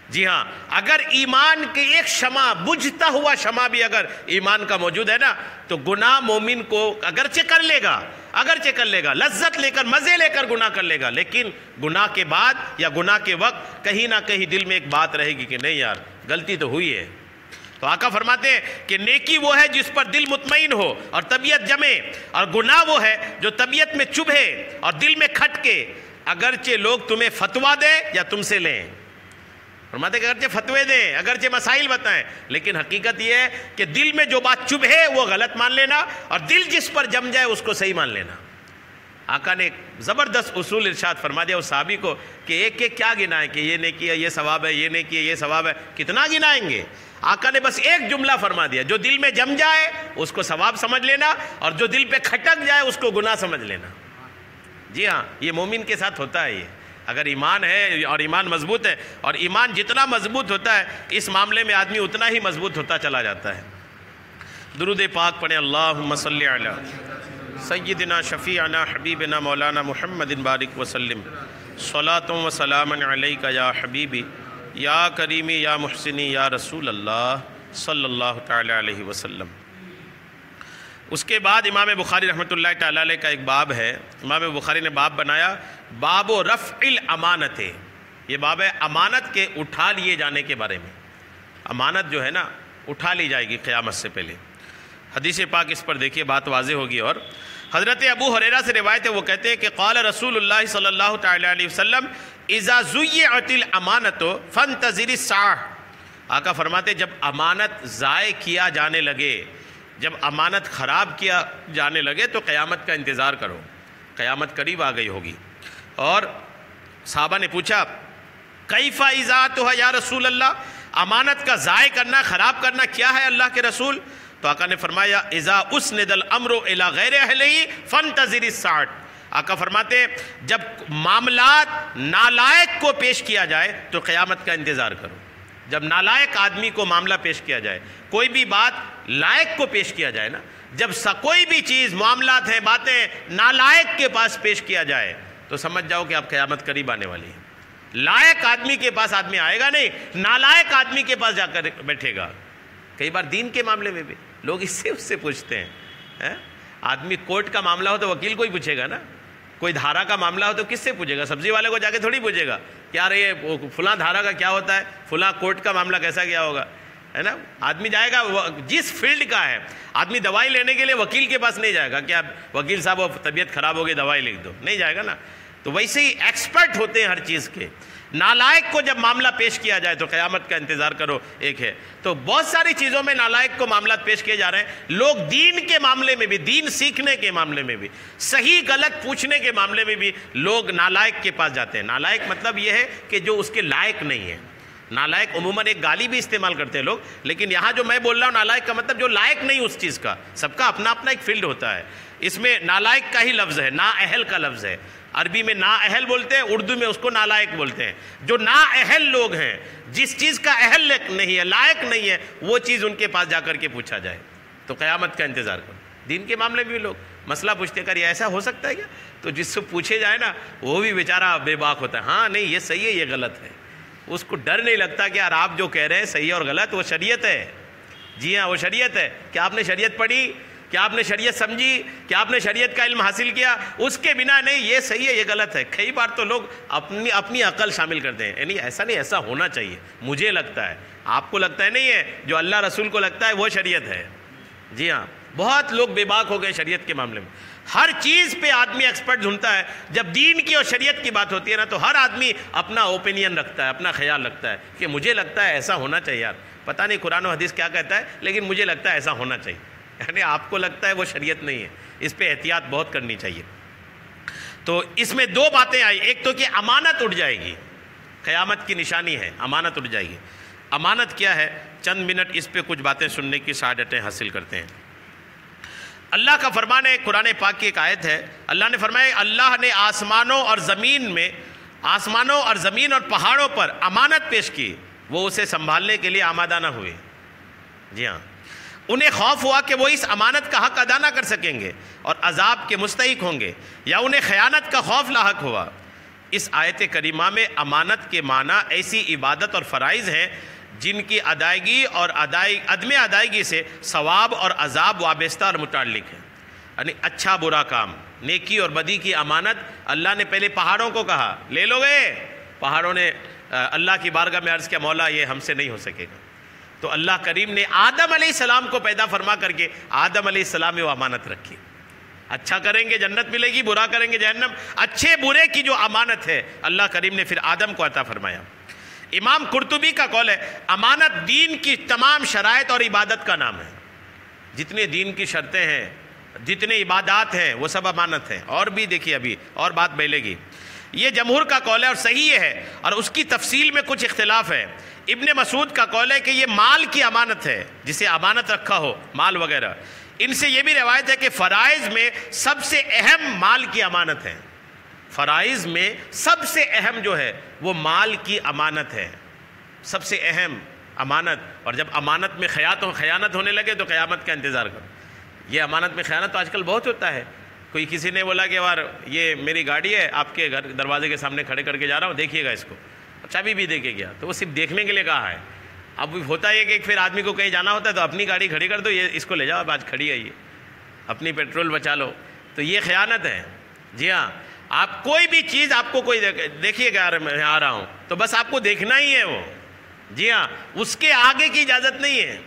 جی ہاں، اگر ایمان کے ایک شمع، بجھتا ہوا شمع بھی اگر ایمان کا موجود ہے نا تو گناہ مومن کو اگرچہ کر لے گا، لذت لے کر، مزے لے کر گناہ کر لے گا، لیکن گناہ کے بعد یا گناہ کے وقت کہیں نہ کہیں دل میں ایک بات رہے گی کہ نہیں یار غلطی تو ہوئی ہے. تو آقا فرماتے ہیں کہ نیکی وہ ہے جس پر دل مطمئن ہو اور طبیعت جمے، اور گناہ وہ ہے جو طبیعت میں چبھے اور دل میں کھٹکے، اگرچہ لوگ تمہیں فتویٰ دیں یا تم سے لیں. فرماتے ہیں کہ اگرچہ فتوے دیں، اگرچہ مسائل بتائیں، لیکن حقیقت یہ ہے کہ دل میں جو بات چبھے وہ غلط مان لینا، اور دل جس پر جم جائے اس کو صحیح مان لینا. آقا نے ایک زبردست اصول ارشاد فرما دیا اس صحابی کو کہ ایک ایک کیا گنائیں کہ یہ نہیں کیا یہ ثواب ہے، یہ نہیں کیا یہ ثواب ہے، کتنا گنائیں گے. آقا نے بس ایک جملہ فرما دیا، جو دل میں جم جائے اس کو ثواب سمجھ لینا، اور جو دل پہ کھٹک جائے اس کو گناہ سمجھ لینا. جی ہاں، یہ مومن کے ساتھ ہوتا ہے. یہ اگر ایمان ہے اور ایمان مضبوط ہے، اور ایمان جتنا مضبوط ہوتا ہے اس معاملے میں آدمی اتنا ہی مضبوط ہوتا چلا جاتا ہے. درود پاک پڑھیں. اللہم صلی علی سیدنا شفیعنا حبیبنا مولانا محمد بارک وسلم. صلاۃ و سلام علیک یا حبیبی یا کریمی یا محسنی یا رسول اللہ صلی اللہ تعالی علیہ وسلم. اس کے بعد امام بخاری رحمۃ اللہ تعالی علیہ کا ایک باب ہے. امام بخاری نے باب بنایا باب رفع الامانت. یہ باب ہے امانت کے اٹھا لیے جانے کے بارے میں. امانت جو ہے نا اٹھا لی جائے گی قیامت سے پہلے. حدیث پاک اس پر دیکھیے بات واضح ہوگی. اور حضرت ابو ہریرہ سے روایت ہے، وہ کہتے ہیں کہ قال رسول اللہ صلی اللہ تعالی علیہ وسلم اذا ضیعت الامانت فانتظر الساعہ. آقا فرماتے جب امانت ضائع کیا جانے لگے، جب امانت خراب کیا جانے لگے تو قیامت کا انتظار کرو، قیامت قریب آ گئی ہوگی. اور صحابہ نے پوچھا کیف اضاعتها یا رسول اللہ، امانت کا ضائع کرنا، خراب کرنا کیا ہے اللہ کے رسول؟ تو آقا نے فرمایا اذا اسند الامر الى غیر اہلہ فانتظر الساعۃ. آقا فرماتے ہیں جب معاملات نالائق کو پیش کیا جائے تو قیامت کا انتظار کرو. جب نالائق آدمی کو معاملہ پیش کیا جائے، کوئی بھی بات لائق کو پیش کیا جائے نا، جب کوئی بھی چیز، معاملات ہیں، باتیں نالائق کے پاس پیش کیا جائے تو سمجھ جاؤ کہ اب قیامت قریب آنے والی ہے. لائق آدمی کے پاس آدمی آئے گا نہیں، نالائق آدمی کے پاس جا کر بیٹھے گا. کئی بار دین کے معاملے میں بھی لوگ اس سے پوچھتے ہیں. آدمی کورٹ کا معاملہ ہو تو وکیل کو ہی پوچھے گا نا، کوئی دھارا کا معاملہ ہو تو کس سے پوچھے گا؟ سبزی والے کو جا کے تھوڑی پوچھے گا کہ یار یہ فلاں دھارا کا کیا ہوتا ہے، فلاں کورٹ کا معاملہ کیسا کیا ہوگا، ہے نا. آدمی جائے گا جس فیلڈ کا ہے. آدمی دوائی لینے کے لیے وکیل کے پاس نہیں جائے گا کہ آپ وکیل صاحب وہ طبیعت خراب ہوگی دوائی لکھ دو، نہیں جائے گا نا. تو ویسے ہی ایکسپرٹ ہوتے ہیں ہر چیز کے. نالائق کو جب معاملہ پیش کیا جائے تو قیامت کا انتظار کرو. ایک ہے تو بہت ساری چیزوں میں نالائق کو معاملات پیش کیے جا رہے ہیں. لوگ دین کے معاملے میں بھی، دین سیکھنے کے معاملے میں بھی، صحیح غلط پوچھنے کے معاملے میں بھی لوگ نالائق کے پاس جاتے ہیں. نالائق مطلب یہ ہے کہ جو اس کے لائق نہیں ہے. نالائق عموماً ایک گالی بھی استعمال کرتے ہیں لوگ، لیکن یہاں جو میں بول رہا ہوں نالائق کا مطلب جو لائق نہیں اس چیز کا. سب کا اپنا اپنا ایک فیلڈ ہوتا ہے. اس میں نالائق کا ہی لفظ ہے، نااہل کا لفظ ہے. عربی میں نااہل بولتے ہیں، اردو میں اس کو نالائق بولتے ہیں. جو نااہل لوگ ہیں، جس چیز کا اہل نہیں ہے، لائق نہیں ہے، وہ چیز ان کے پاس جا کر کے پوچھا جائے تو قیامت کا انتظار کرو. دین کے معاملے میں بھی لوگ مسئلہ پوچھتے کر یہ ایسا ہو سکتا ہے کیا، تو جس سے پوچھے جائے نا وہ بھی بیچارہ بے باک ہوتا ہے. ہاں نہیں یہ صحیح ہے، یہ غلط ہے. اس کو ڈر نہیں لگتا کہ یار آپ جو کہہ رہے ہیں صحیح اور غلط، وہ شریعت ہے. جی ہاں وہ شریعت ہے. کیا آپ نے شریعت پڑھی؟ کیا آپ نے شریعت سمجھی؟ کیا آپ نے شریعت کا علم حاصل کیا؟ اس کے بنا نہیں یہ صحیح ہے یہ غلط ہے. کئی بار تو لوگ اپنی عقل شامل کرتے ہیں، یعنی ایسا نہیں، ایسا ہونا چاہیے، مجھے لگتا ہے، آپ کو لگتا ہے نہیں ہے، جو اللہ رسول کو لگتا ہے وہ شریعت ہے. جی ہاں بہت لوگ بے باک ہو گئے شریعت کے معاملے میں. ہر چیز پہ آدمی ایکسپرٹ ڈھونڈتا ہے. جب دین کی اور شریعت کی بات ہوتی ہے نا تو ہر آدمی اپنا اوپینین رکھتا ہے، اپنا خیال رکھتا ہے کہ مجھے لگتا ہے ایسا ہونا چاہیے. یار پتہ نہیں قرآن و حدیث کیا کہتا ہے، لیکن مجھے لگتا ہے ایسا ہونا چاہیے. یعنی آپ کو لگتا ہے وہ شریعت نہیں ہے. اس پہ احتیاط بہت کرنی چاہیے. تو اس میں دو باتیں آئی. ایک تو کہ امانت اٹھ جائے گی، قیامت کی نشانی ہے، امانت اٹھ جائے گی. امانت کیا ہے؟ چند منٹ اس پہ کچھ باتیں سننے کی سعادتیں حاصل کرتے ہیں۔ اللہ کا فرمان ہے، قرآن پاک کی ایک آیت ہے، اللہ نے فرمایا اللہ نے آسمانوں اور زمین اور پہاڑوں پر امانت پیش کی، وہ اسے سنبھالنے کے لیے آمادہ نہ ہوئے۔ جی ہاں، انہیں خوف ہوا کہ وہ اس امانت کا حق ادا نہ کر سکیں گے اور عذاب کے مستحق ہوں گے، یا انہیں خیانت کا خوف لاحق ہوا۔ اس آیت کریمہ میں امانت کے معنی ایسی عبادت اور فرائض ہیں جن کی ادائیگی اور عدم ادائیگی سے ثواب اور عذاب وابستہ اور متعلق ہے۔ یعنی اچھا برا کام، نیکی اور بدی کی امانت اللہ نے پہلے پہاڑوں کو کہا لے لو گے، پہاڑوں نے اللہ کی بارگاہ میں عرض کیا مولا یہ ہم سے نہیں ہو سکے گا، تو اللہ کریم نے آدم علیہ السلام کو پیدا فرما کر کے آدم علیہ السلام میں وہ امانت رکھی۔ اچھا کریں گے جنت ملے گی، برا کریں گے جہنم، اچھے برے کی جو امانت ہے اللہ کریم نے پھر آدم کو عطا فرمایا۔ امام قرطبی کا قول ہے امانت دین کی تمام شرائط اور عبادت کا نام ہے۔ جتنے دین کی شرطیں ہیں، جتنے عبادات ہیں، وہ سب امانت ہیں۔ اور بھی دیکھیے ابھی اور بات بھیلے گی، یہ جمہور کا قول ہے اور صحیح ہے، اور اس کی تفصیل میں کچھ اختلاف ہے۔ ابن مسعود کا قول ہے کہ یہ مال کی امانت ہے، جسے امانت رکھا ہو مال وغیرہ۔ ان سے یہ بھی روایت ہے کہ فرائض میں سب سے اہم مال کی امانت ہے، فرائض میں سب سے اہم جو ہے وہ مال کی امانت ہے، سب سے اہم امانت۔ اور جب امانت میں خیانت ہونے لگے تو قیامت کا انتظار کرو۔ یہ امانت میں خیانت تو آج کل بہت ہوتا ہے۔ کوئی کسی نے بولا کہ یار یہ میری گاڑی ہے، آپ کے گھر دروازے کے سامنے کھڑے کر کے جا رہا ہوں، دیکھیے گا اس کو، چابی بھی دے کے گیا، تو وہ صرف دیکھنے کے لیے کہا ہے۔ اب ہوتا ہے کہ پھر آدمی کو کہیں جانا ہوتا ہے تو اپنی گاڑی کھڑی کر دو، یہ اس کو لے جاؤ، اب آج کھڑی ہے یہ، اپنی پیٹرول بچا لو، تو یہ خیانت ہے۔ جی ہاں، آپ کوئی بھی چیز آپ کو کوئی دیکھیے گا میں آ رہا ہوں تو بس آپ کو دیکھنا ہی ہے وہ، جی ہاں، اس کے آگے کی اجازت نہیں ہے،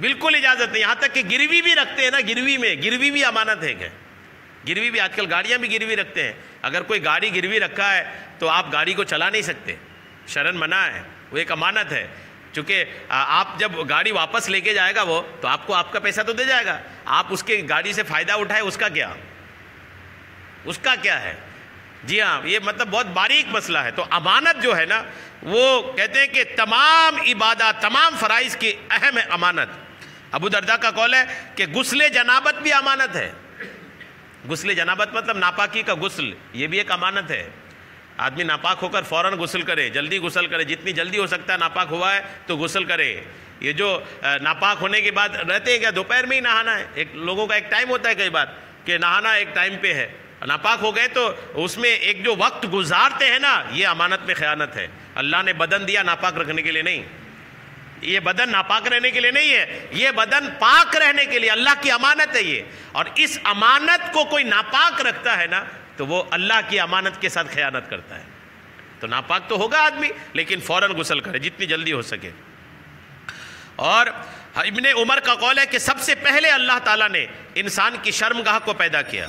بالکل اجازت نہیں۔ یہاں تک کہ گروی بھی رکھتے ہیں نا، گروی بھی امانت ہے کہ گروی بھی، آج کل گاڑیاں بھی گروی رکھتے ہیں۔ اگر کوئی گاڑی گروی رکھا ہے تو آپ گاڑی کو چلا نہیں سکتے، شرعاً منع ہے، وہ ایک امانت ہے۔ چونکہ آپ جب گاڑی واپس لے کے جائے گا وہ تو آپ کو آپ کا پیسہ تو دے جائے گا، آپ اس کے گاڑی سے فائدہ اٹھائے اس کا کیا ہے؟ جی ہاں، یہ مطلب بہت باریک مسئلہ ہے۔ تو امانت جو ہے نا، وہ کہتے ہیں کہ تمام عبادات، تمام فرائض کی اہم امانت۔ ابو درداء کا قول ہے کہ غسل جنابت بھی امانت ہے۔ غسل جنابت مطلب ناپاکی کا غسل، یہ بھی ایک امانت ہے۔ آدمی ناپاک ہو کر فوراً غسل کرے، جلدی غسل کرے، جتنی جلدی ہو سکتا ہے ناپاک ہوا ہے تو غسل کرے۔ یہ جو ناپاک ہونے کے بعد رہتے ہیں کیا دوپہر میں ہی نہانا ہے، ایک لوگوں کا ایک ٹائم ہوتا ہے کئی بار کہ نہانا ایک ٹائم پہ ہے، ناپاک ہو گئے تو اس میں ایک جو وقت گزارتے ہیں نا، یہ امانت میں خیانت ہے۔ اللہ نے بدن دیا ناپاک رکھنے کے لیے نہیں، یہ بدن ناپاک رہنے کے لیے نہیں ہے، یہ بدن پاک رہنے کے لیے اللہ کی امانت ہے یہ۔ اور اس امانت کو کوئی ناپاک رکھتا ہے نا تو وہ اللہ کی امانت کے ساتھ خیانت کرتا ہے۔ تو ناپاک تو ہوگا آدمی، لیکن فوراً غسل کرے جتنی جلدی ہو سکے۔ اور ابن عمر کا قول ہے کہ سب سے پہلے اللہ تعالیٰ نے انسان کی شرمگاہ کو پیدا کیا۔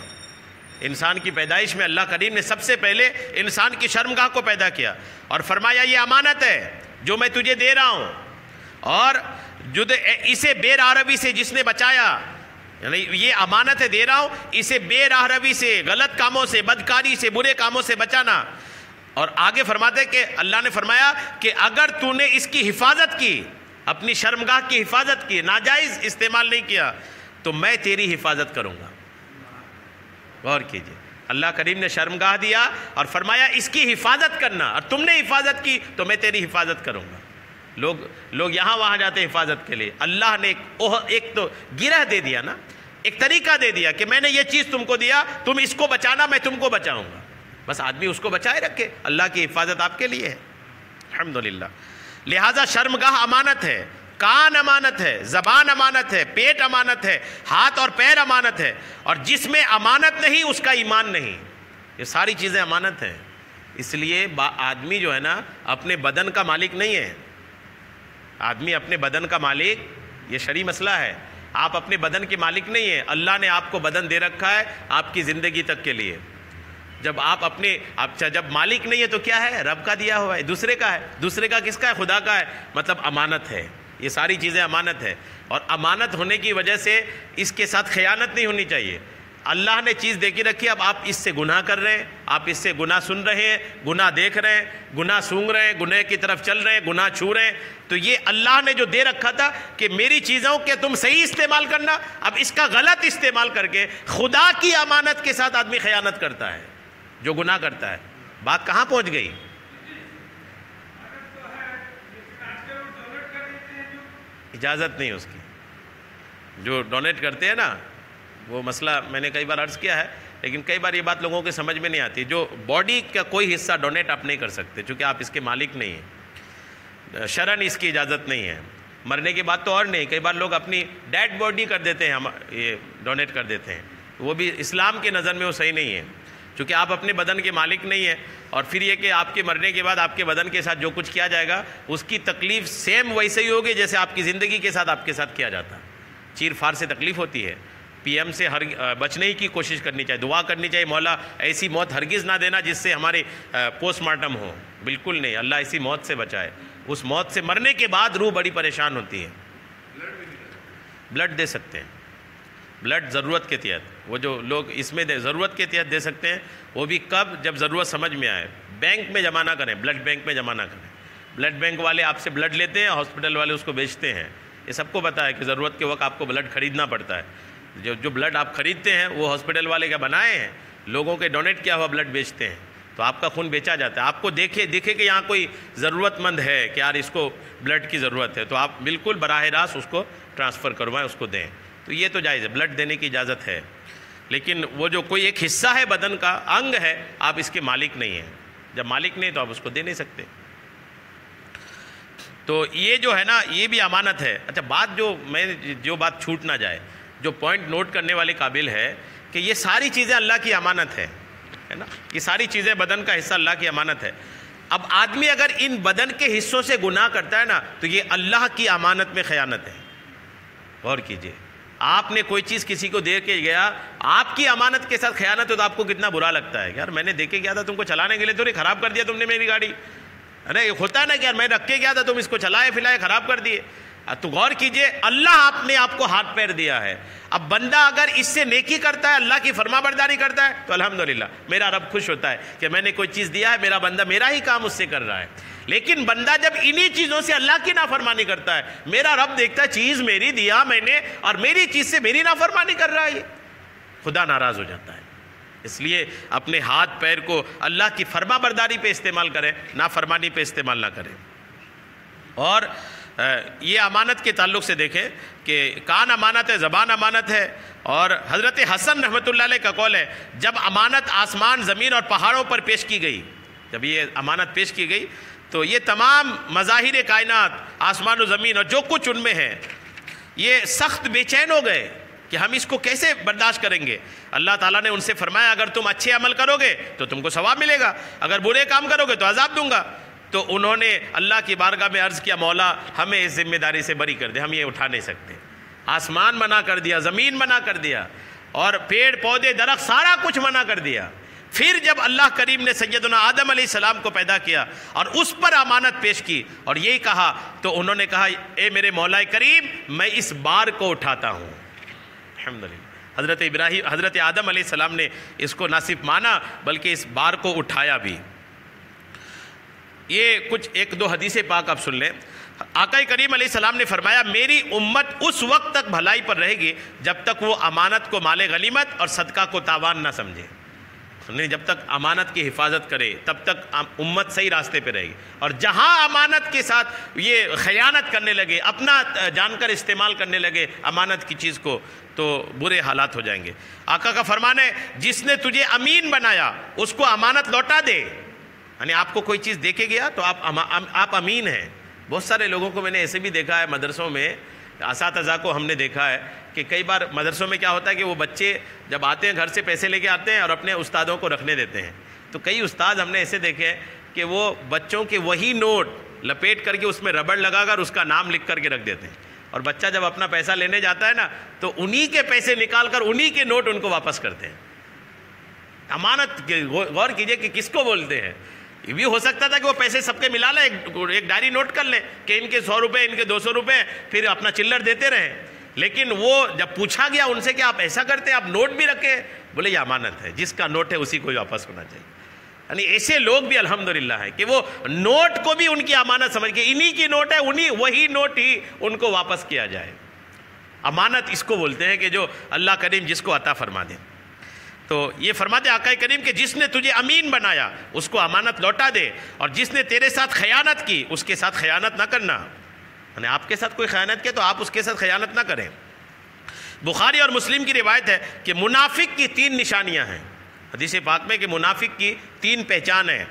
انسان کی پیدائش میں اللہ کریم نے سب سے پہلے انسان کی شرمگاہ کو پیدا کیا اور فرمایا یہ امانت ہے جو میں تجھے دے رہا ہوں، اور اسے بے راہ روی سے جس نے بچایا، یعنی یہ امانت ہے دے رہا ہوں، اسے بے راہ روی سے، غلط کاموں سے، بدکاری سے، برے کاموں سے بچانا۔ اور آگے فرماتے کہ اللہ نے فرمایا کہ اگر تو نے اس کی حفاظت کی، اپنی شرمگاہ کی حفاظت کی، ناجائز استعمال نہیں کیا، تو میں تیری حفاظت کروں گا۔ غور کیجئے، اللہ کریم نے شرمگاہ دیا اور فرمایا اس کی حفاظت کرنا، اور تم نے حفاظت کی تو میں تیری حفاظت کروں گا۔ لوگ یہاں وہاں جاتے ہیں حفاظت کے لیے، اللہ نے ایک تو گرہ دے دیا نا، ایک طریقہ دے دیا کہ میں نے یہ چیز تم کو دیا، تم اس کو بچانا، میں تم کو بچاؤں گا، بس آدمی اس کو بچائے رکھے، اللہ کی حفاظت آپ کے لیے ہے، الحمدللہ۔ لہٰذا شرمگاہ امانت ہے، کان امانت ہے، زبان امانت ہے، پیٹ امانت ہے، ہاتھ اور پیر امانت ہے، اور جس میں امانت نہیں اس کا ایمان نہیں، یہ ساری چیزیں امانت ہیں۔ اس لیے آدمی جو ہے نا اپنے بدن کا مالک نہیں ہے، آدمی اپنے بدن کا مالک، یہ شرعی مسئلہ ہے، آپ اپنے بدن کے مالک نہیں ہیں، اللہ نے آپ کو بدن دے رکھا ہے آپ کی زندگی تک کے لیے۔ جب جب مالک نہیں ہے تو کیا ہے؟ رب کا دیا ہوا ہے، دوسرے کا ہے، دوسرے کا کس کا ہے؟ خدا کا ہے، مطلب امانت ہے، یہ ساری چیزیں امانت ہے۔ اور امانت ہونے کی وجہ سے اس کے ساتھ خیانت نہیں ہونی چاہیے۔ اللہ نے چیز دے کے رکھی، اب آپ اس سے گناہ کر رہے ہیں، آپ اس سے گناہ سن رہے ہیں، گناہ دیکھ رہے ہیں، گناہ سونگ رہے ہیں، گناہ کی طرف چل رہے ہیں، گناہ چھو رہے ہیں، تو یہ اللہ نے جو دے رکھا تھا کہ میری چیزوں کے تم صحیح استعمال کرنا، اب اس کا غلط استعمال کر کے خدا کی امانت کے ساتھ آدمی خیانت کرتا ہے جو گناہ کرتا ہے۔ بات کہاں پہنچ گئی؟ اجازت نہیں اس کی، جو ڈونیٹ کرتے ہیں نا، وہ مسئلہ میں نے کئی بار عرض کیا ہے، لیکن کئی بار یہ بات لوگوں کے سمجھ میں نہیں آتی۔ جو باڈی کا کوئی حصہ ڈونیٹ آپ نہیں کر سکتے چونکہ آپ اس کے مالک نہیں ہیں، شرعاً اس کی اجازت نہیں ہے، مرنے کے بعد تو اور نہیں، کئی بار لوگ اپنی ڈیڈ باڈی کر دیتے ہیں، یہ ڈونیٹ کر دیتے ہیں، وہ بھی اسلام کے نظر میں وہ صحیح نہیں ہے، چونکہ آپ اپنے بدن کے مالک نہیں ہیں، اور پھر یہ کہ آپ کے مرنے کے بعد آپ کے بدن کے ساتھ جو کچھ کیا جائے گا اس کی تکلیف سیم ویسے ہی ہوگی جیسے آپ کی زندگی کے ساتھ آپ کے ساتھ کیا جاتا ہے۔ چیر فار سے تکلیف ہوتی ہے، پی ایم سے بچنے کی کوشش کرنی چاہیے، دعا کرنی چاہیے، مولا ایسی موت ہرگز نہ دینا جس سے ہمارے پوسٹ مارٹم ہو، بالکل نہیں، اللہ ایسی موت سے بچائے۔ اس موت سے مرنے کے بعد روح بڑی پریشان ہوتی ہے۔ بلڈ دے سکتے ہیں، بلڈ ضرورت کے تحت، وہ جو لوگ اس میں ضرورت کے تحت دے سکتے ہیں، وہ بھی کب؟ جب ضرورت سمجھ میں آئے۔ بینک میں جمع نہ کریں، بلڈ بینک میں جمع نہ کریں۔ بلڈ بینک والے آپ سے بلڈ لیتے ہیں، ہاسپٹل والے اس کو بیچتے ہیں، یہ سب کو پتہ ہے کہ ضرورت کے وقت آپ کو بلڈ خریدنا پڑتا ہے۔ جو بلڈ آپ خریدتے ہیں وہ ہاسپٹل والے کیا بنائے ہیں؟ لوگوں کے ڈونیٹ کیا ہوا بلڈ بیچتے ہیں، تو آپ کا خون بیچا جاتا ہے۔ آپ کو دیکھے کہ یہاں کوئی ضرورت مند ہے کہ یار اس کو بلڈ کی ضرورت ہے، تو آپ بالکل براہ راست اس کو ٹرانسفر کروائیں، اس کو دیں، تو یہ تو جائز ہے، بلڈ دینے کی اجازت ہے۔ لیکن وہ جو کوئی ایک حصہ ہے بدن کا، انگ ہے، آپ اس کے مالک نہیں ہیں، جب مالک نہیں تو آپ اس کو دے نہیں سکتے۔ تو یہ جو ہے نا، یہ بھی امانت ہے۔ اچھا، بات جو بات چھوٹ نہ جائے، جو پوائنٹ نوٹ کرنے والے قابل ہے کہ یہ ساری چیزیں اللہ کی امانت ہے نا، یہ ساری چیزیں بدن کا حصہ اللہ کی امانت ہے۔ اب آدمی اگر ان بدن کے حصوں سے گناہ کرتا ہے نا، تو یہ اللہ کی امانت میں خیانت ہے۔ غور کیجئے، آپ نے کوئی چیز کسی کو دے کے گیا، آپ کی امانت کے ساتھ خیانت ہو تو آپ کو کتنا برا لگتا ہے، یار میں نے دے کے گیا تھا تم کو چلانے کے لیے، تو نہیں خراب کر دیا تم نے میری گاڑی، ارے یہ ہوتا ہے نا کہ یار میں رکھ کے گیا تھا، تم اس کو چلائے پھلائے خراب کر دیے۔ تو غور کیجئے، اللہ نے آپ کو ہاتھ پیر دیا ہے، اب بندہ اگر اس سے نیکی کرتا ہے، اللہ کی فرما برداری کرتا ہے، تو الحمدللہ میرا رب خوش ہوتا ہے کہ میں نے کوئی چیز دیا ہے، میرا بندہ میرا ہی کام اس سے کر رہا ہے۔ لیکن بندہ جب انہی چیزوں سے اللہ کی نافرمانی کرتا ہے، میرا رب دیکھتا ہے چیز میری دیا میں نے، اور میری چیز سے میری نافرمانی کر رہا ہے، خدا ناراض ہو جاتا ہے۔ اس لیے اپنے ہاتھ پیر کو اللہ کی فرما برداری پہ استعمال کریں، نافرمانی پہ استعمال نہ کریں۔ اور یہ امانت کے تعلق سے دیکھیں کہ کان امانت ہے، زبان امانت ہے، اور حضرت حسن رحمۃ اللہ علیہ کا قول ہے، جب امانت آسمان، زمین اور پہاڑوں پر پیش کی گئی، جب یہ امانت پیش کی گئی تو یہ تمام مظاہر کائنات، آسمان و زمین اور جو کچھ ان میں ہے، یہ سخت بے چین ہو گئے کہ ہم اس کو کیسے برداشت کریں گے۔ اللہ تعالیٰ نے ان سے فرمایا اگر تم اچھے عمل کرو گے تو تم کو ثواب ملے گا، اگر برے کام کرو گے تو عذاب دوں گا۔ تو انہوں نے اللہ کی بارگاہ میں عرض کیا، مولا ہمیں اس ذمہ داری سے بری کر دے، ہم یہ اٹھا نہیں سکتے۔ آسمان منع کر دیا، زمین منع کر دیا، اور پیڑ پودے درخت سارا کچھ منع کر دیا۔ پھر جب اللہ کریم نے سیدنا آدم علیہ السلام کو پیدا کیا اور اس پر امانت پیش کی اور یہی کہا، تو انہوں نے کہا اے میرے مولا کریم، میں اس بار کو اٹھاتا ہوں۔ الحمدللہ حضرت آدم علیہ السلام نے اس کو نہ صرف مانا بلکہ اس بار کو اٹھایا بھی۔ یہ کچھ ایک دو حدیث پاک آپ سن لیں۔ آقا کریم علیہ السلام نے فرمایا میری امت اس وقت تک بھلائی پر رہے گی جب تک وہ امانت کو مال غنیمت اور صدقہ کو تاوان نہ سمجھے، جب تک امانت کی حفاظت کرے تب تک امت صحیح راستے پہ رہے گی، اور جہاں امانت کے ساتھ یہ خیانت کرنے لگے، اپنا جان کر استعمال کرنے لگے امانت کی چیز کو، تو برے حالات ہو جائیں گے۔ آقا کا فرمان ہے جس نے تجھے امین بنایا اس کو امانت لوٹا دے، یعنی آپ کو کوئی چیز دے کے گیا تو آپ امین ہیں۔ بہت سارے لوگوں کو میں نے ایسے بھی دیکھا ہے مدرسوں میں، اساتذہ کو ہم نے دیکھا ہے کہ کئی بار مدرسوں میں کیا ہوتا ہے کہ وہ بچے جب آتے ہیں گھر سے پیسے لے کے آتے ہیں اور اپنے استادوں کو رکھنے دیتے ہیں، تو کئی استاد ہم نے ایسے دیکھے ہیں کہ وہ بچوں کے وہی نوٹ لپیٹ کر کے اس میں ربڑ لگا کر اس کا نام لکھ کر کے رکھ دیتے ہیں، اور بچہ جب اپنا پیسہ لینے جاتا ہے نا تو انہی کے پیسے نکال کر انہی کے نوٹ ان کو واپس کرتے ہیں۔ امانت غور کیجئے کہ کس کو بولتے ہیں۔ یہ بھی ہو سکتا تھا کہ وہ پیسے سب کے ملا لیں، ایک ڈائری نوٹ کر لیں کہ ان کے 100 روپے، ان کے 200 روپے، پھر اپنا چلر دیتے رہیں، لیکن وہ جب پوچھا گیا ان سے کہ آپ ایسا کرتے ہیں، آپ نوٹ بھی رکھیں، بولے یہ امانت ہے، جس کا نوٹ ہے اسی کو واپس ہونا چاہیے۔ یعنی ایسے لوگ بھی الحمدللہ ہیں کہ وہ نوٹ کو بھی ان کی امانت سمجھ کے انہی کی نوٹ ہے، وہی نوٹ ہی ان کو واپس کیا جائے۔ امانت اس کو بولتے ہیں کہ جو اللہ کریم جس کو عطا فرما دے۔ تو یہ فرماتے آقا کریم کہ جس نے تجھے امین بنایا اس کو امانت لوٹا دے، اور جس نے تیرے ساتھ خیانت کی اس کے ساتھ خیانت نہ کرنا۔ یعنی آپ کے ساتھ کوئی خیانت کیا تو آپ اس کے ساتھ خیانت نہ کریں۔ بخاری اور مسلم کی روایت ہے کہ منافق کی 3 نشانیاں ہیں حدیث پاک میں، کہ منافق کی 3 پہچان ہیں۔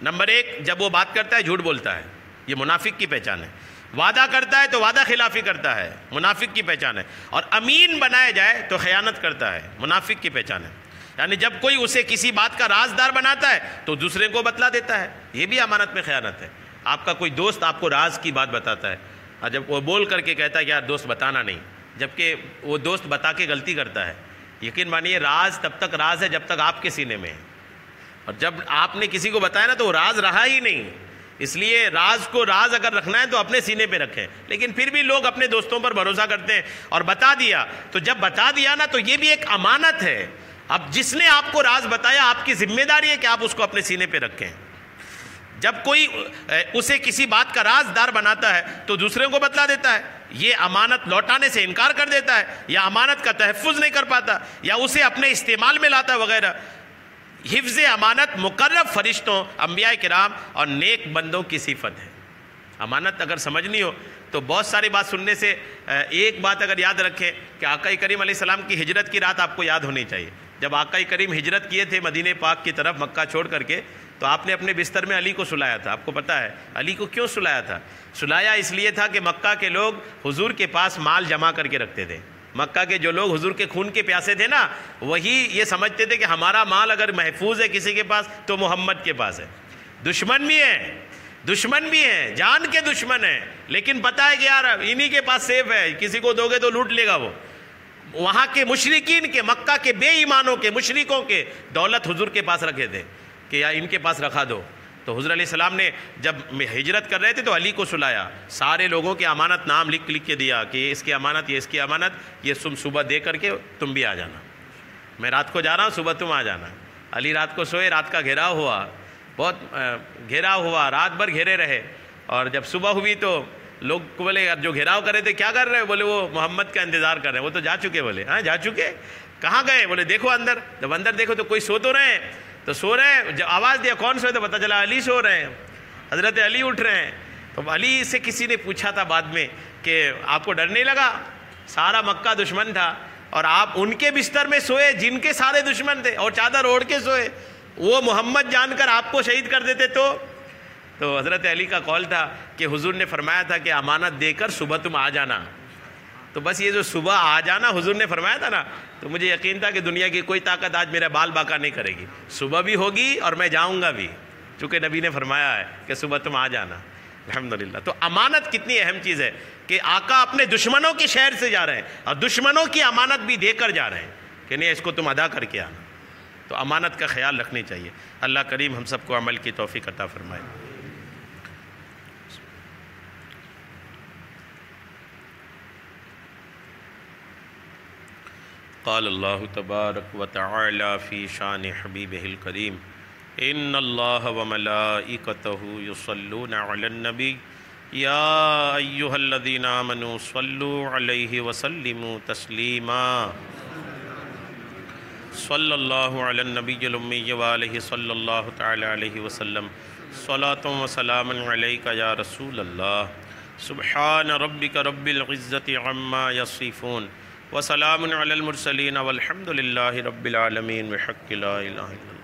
نمبر 1، جب وہ بات کرتا ہے جھوٹ بولتا ہے، یہ منافق کی پہچان ہے۔ وعدہ کرتا ہے تو وعدہ خلافی کرتا ہے، منافق کی پہچان ہے۔ اور امین بنایا جائے تو خیانت کرتا ہے، منافق کی پہچان ہے۔ یعنی جب کوئی اسے کسی بات کا رازدار بناتا ہے تو دوسرے کو بتلا دیتا ہے، یہ بھی امانت میں خیانت ہے۔ آپ کا کوئی دوست آپ کو راز کی بات بتاتا ہے، اور جب وہ بول کر کے کہتا ہے کہ یار دوست بتانا نہیں، جبکہ وہ دوست بتا کے غلطی کرتا ہے، یقین مانیے راز تب تک راز ہے جب تک آپ کے سینے میں ہے، اور جب آپ نے کسی کو بتایا نا تو وہ راز رہا ہی نہیں۔ اس لیے راز کو راز اگر رکھنا ہے تو اپنے سینے پہ رکھیں، لیکن پھر بھی لوگ اپنے دوستوں پر بھروسہ کرتے ہیں اور بتا دیا، تو جب بتا دیا نا تو یہ بھی ایک امانت ہے۔ اب جس نے آپ کو راز بتایا آپ کی ذمہ داری ہے کہ آپ اس کو اپنے سینے پہ رکھیں۔ جب کوئی اسے کسی بات کا رازدار بناتا ہے تو دوسرے کو بتلا دیتا ہے، یہ امانت لوٹانے سے انکار کر دیتا ہے، یا امانت کا تحفظ نہیں کر پاتا، یا اسے اپنے استعمال میں لاتا ہے وغیرہ۔ حفظ امانت مقرب فرشتوں، انبیاء کرام اور نیک بندوں کی صفت ہے۔ امانت اگر سمجھنی ہو تو بہت ساری بات سننے سے ایک بات اگر یاد رکھیں کہ آقا کریم علیہ السلام کی ہجرت کی رات آپ کو یاد ہونی چاہیے۔ جب آقا کریم ہجرت کیے تھے مدینہ پاک کی طرف مکہ چھوڑ کر کے، تو آپ نے اپنے بستر میں علی کو سلایا تھا۔ آپ کو پتہ ہے علی کو کیوں سلایا تھا؟ سلایا اس لیے تھا کہ مکہ کے لوگ حضور کے پاس مال جمع کر کے رکھتے تھے۔ مکہ کے جو لوگ حضور کے خون کے پیاسے تھے نا، وہی یہ سمجھتے تھے کہ ہمارا مال اگر محفوظ ہے کسی کے پاس تو محمد کے پاس ہے۔ دشمن بھی ہیں، جان کے دشمن ہیں، لیکن پتہ ہے کہ یار انہی کے پاس سیف ہے، کسی کو دو گے تو لوٹ لے گا وہ۔ وہاں کے مشرکین کے، مکہ کے بے ایمانوں کے، مشرکوں کے دولت حضور کے پاس رکھے تھے کہ یا ان کے پاس رکھا دو۔ تو حضور علیہ السلام نے جب ہجرت کر رہے تھے تو علی کو سلایا، سارے لوگوں کے امانت نام لکھ کے دیا کہ یہ اس کی امانت، یہ اس کی امانت، یہ تم صبح دے کر کے تم بھی آ جانا، میں رات کو جا رہا ہوں، صبح تم آ جانا۔ علی رات کو سوئے، رات کا گھیراؤ ہوا، بہت گھیراؤ ہوا، رات بھر گھیرے رہے، اور جب صبح ہوئی تو لوگ کو بولے جو گھیراؤ کر رہے تھے کیا کر رہے ہیں؟ بولے وہ محمد کا انتظار کر رہے ہیں، وہ تو جا چکے۔ بولے ہاں جا چکے، کہاں گئے؟ بولے دیکھو اندر۔ جب اندر دیکھو تو کوئی سو تو رہے ہیں، تو سو رہے ہیں، جب آواز دیا کون سوئے تو پتہ چلا علی سو رہے ہیں، حضرت علی اٹھ رہے ہیں۔ تو علی سے کسی نے پوچھا تھا بعد میں کہ آپ کو ڈر نہیں لگا؟ سارا مکہ دشمن تھا اور آپ ان کے بستر میں سوئے جن کے سارے دشمن تھے، اور چادر اوڑھ کے سوئے، وہ محمد جان کر آپ کو شہید کر دیتے تو حضرت علی کا قول تھا کہ حضور نے فرمایا تھا کہ امانت دے کر صبح تم آ جانا۔ تو بس یہ جو صبح آ جانا حضور نے فرمایا تھا نا، تو مجھے یقین تھا کہ دنیا کی کوئی طاقت آج میرا بال باقا نہیں کرے گی، صبح بھی ہوگی اور میں جاؤں گا بھی، چونکہ نبی نے فرمایا ہے کہ صبح تم آ جانا۔ الحمدللہ۔ تو امانت کتنی اہم چیز ہے کہ آقا اپنے دشمنوں کے شہر سے جا رہے ہیں اور دشمنوں کی امانت بھی دے کر جا رہے ہیں کہ نہیں اس کو تم ادا کر کے آنا۔ تو امانت کا خیال رکھنی چاہیے۔ اللہ کریم ہم سب کو عمل کی توفیق عطا فرمائے۔ قال اللہ تبارک و تعالی فی شان حبیبہ الکریم ان اللہ وملائکتہ یصلون علی النبی یا ایہا الذین آمنوا صلوا علیہ وسلموا تسلیما صلی اللہ علی النبی الامی وآلہ صلی اللہ تعالی علیہ وسلم صلاۃ و سلام علیک یا رسول اللہ سبحان ربک رب العزت عما یصفون وسلام علی المرسلین والحمد للہ رب العالمین بحق لا الہ الا اللہ۔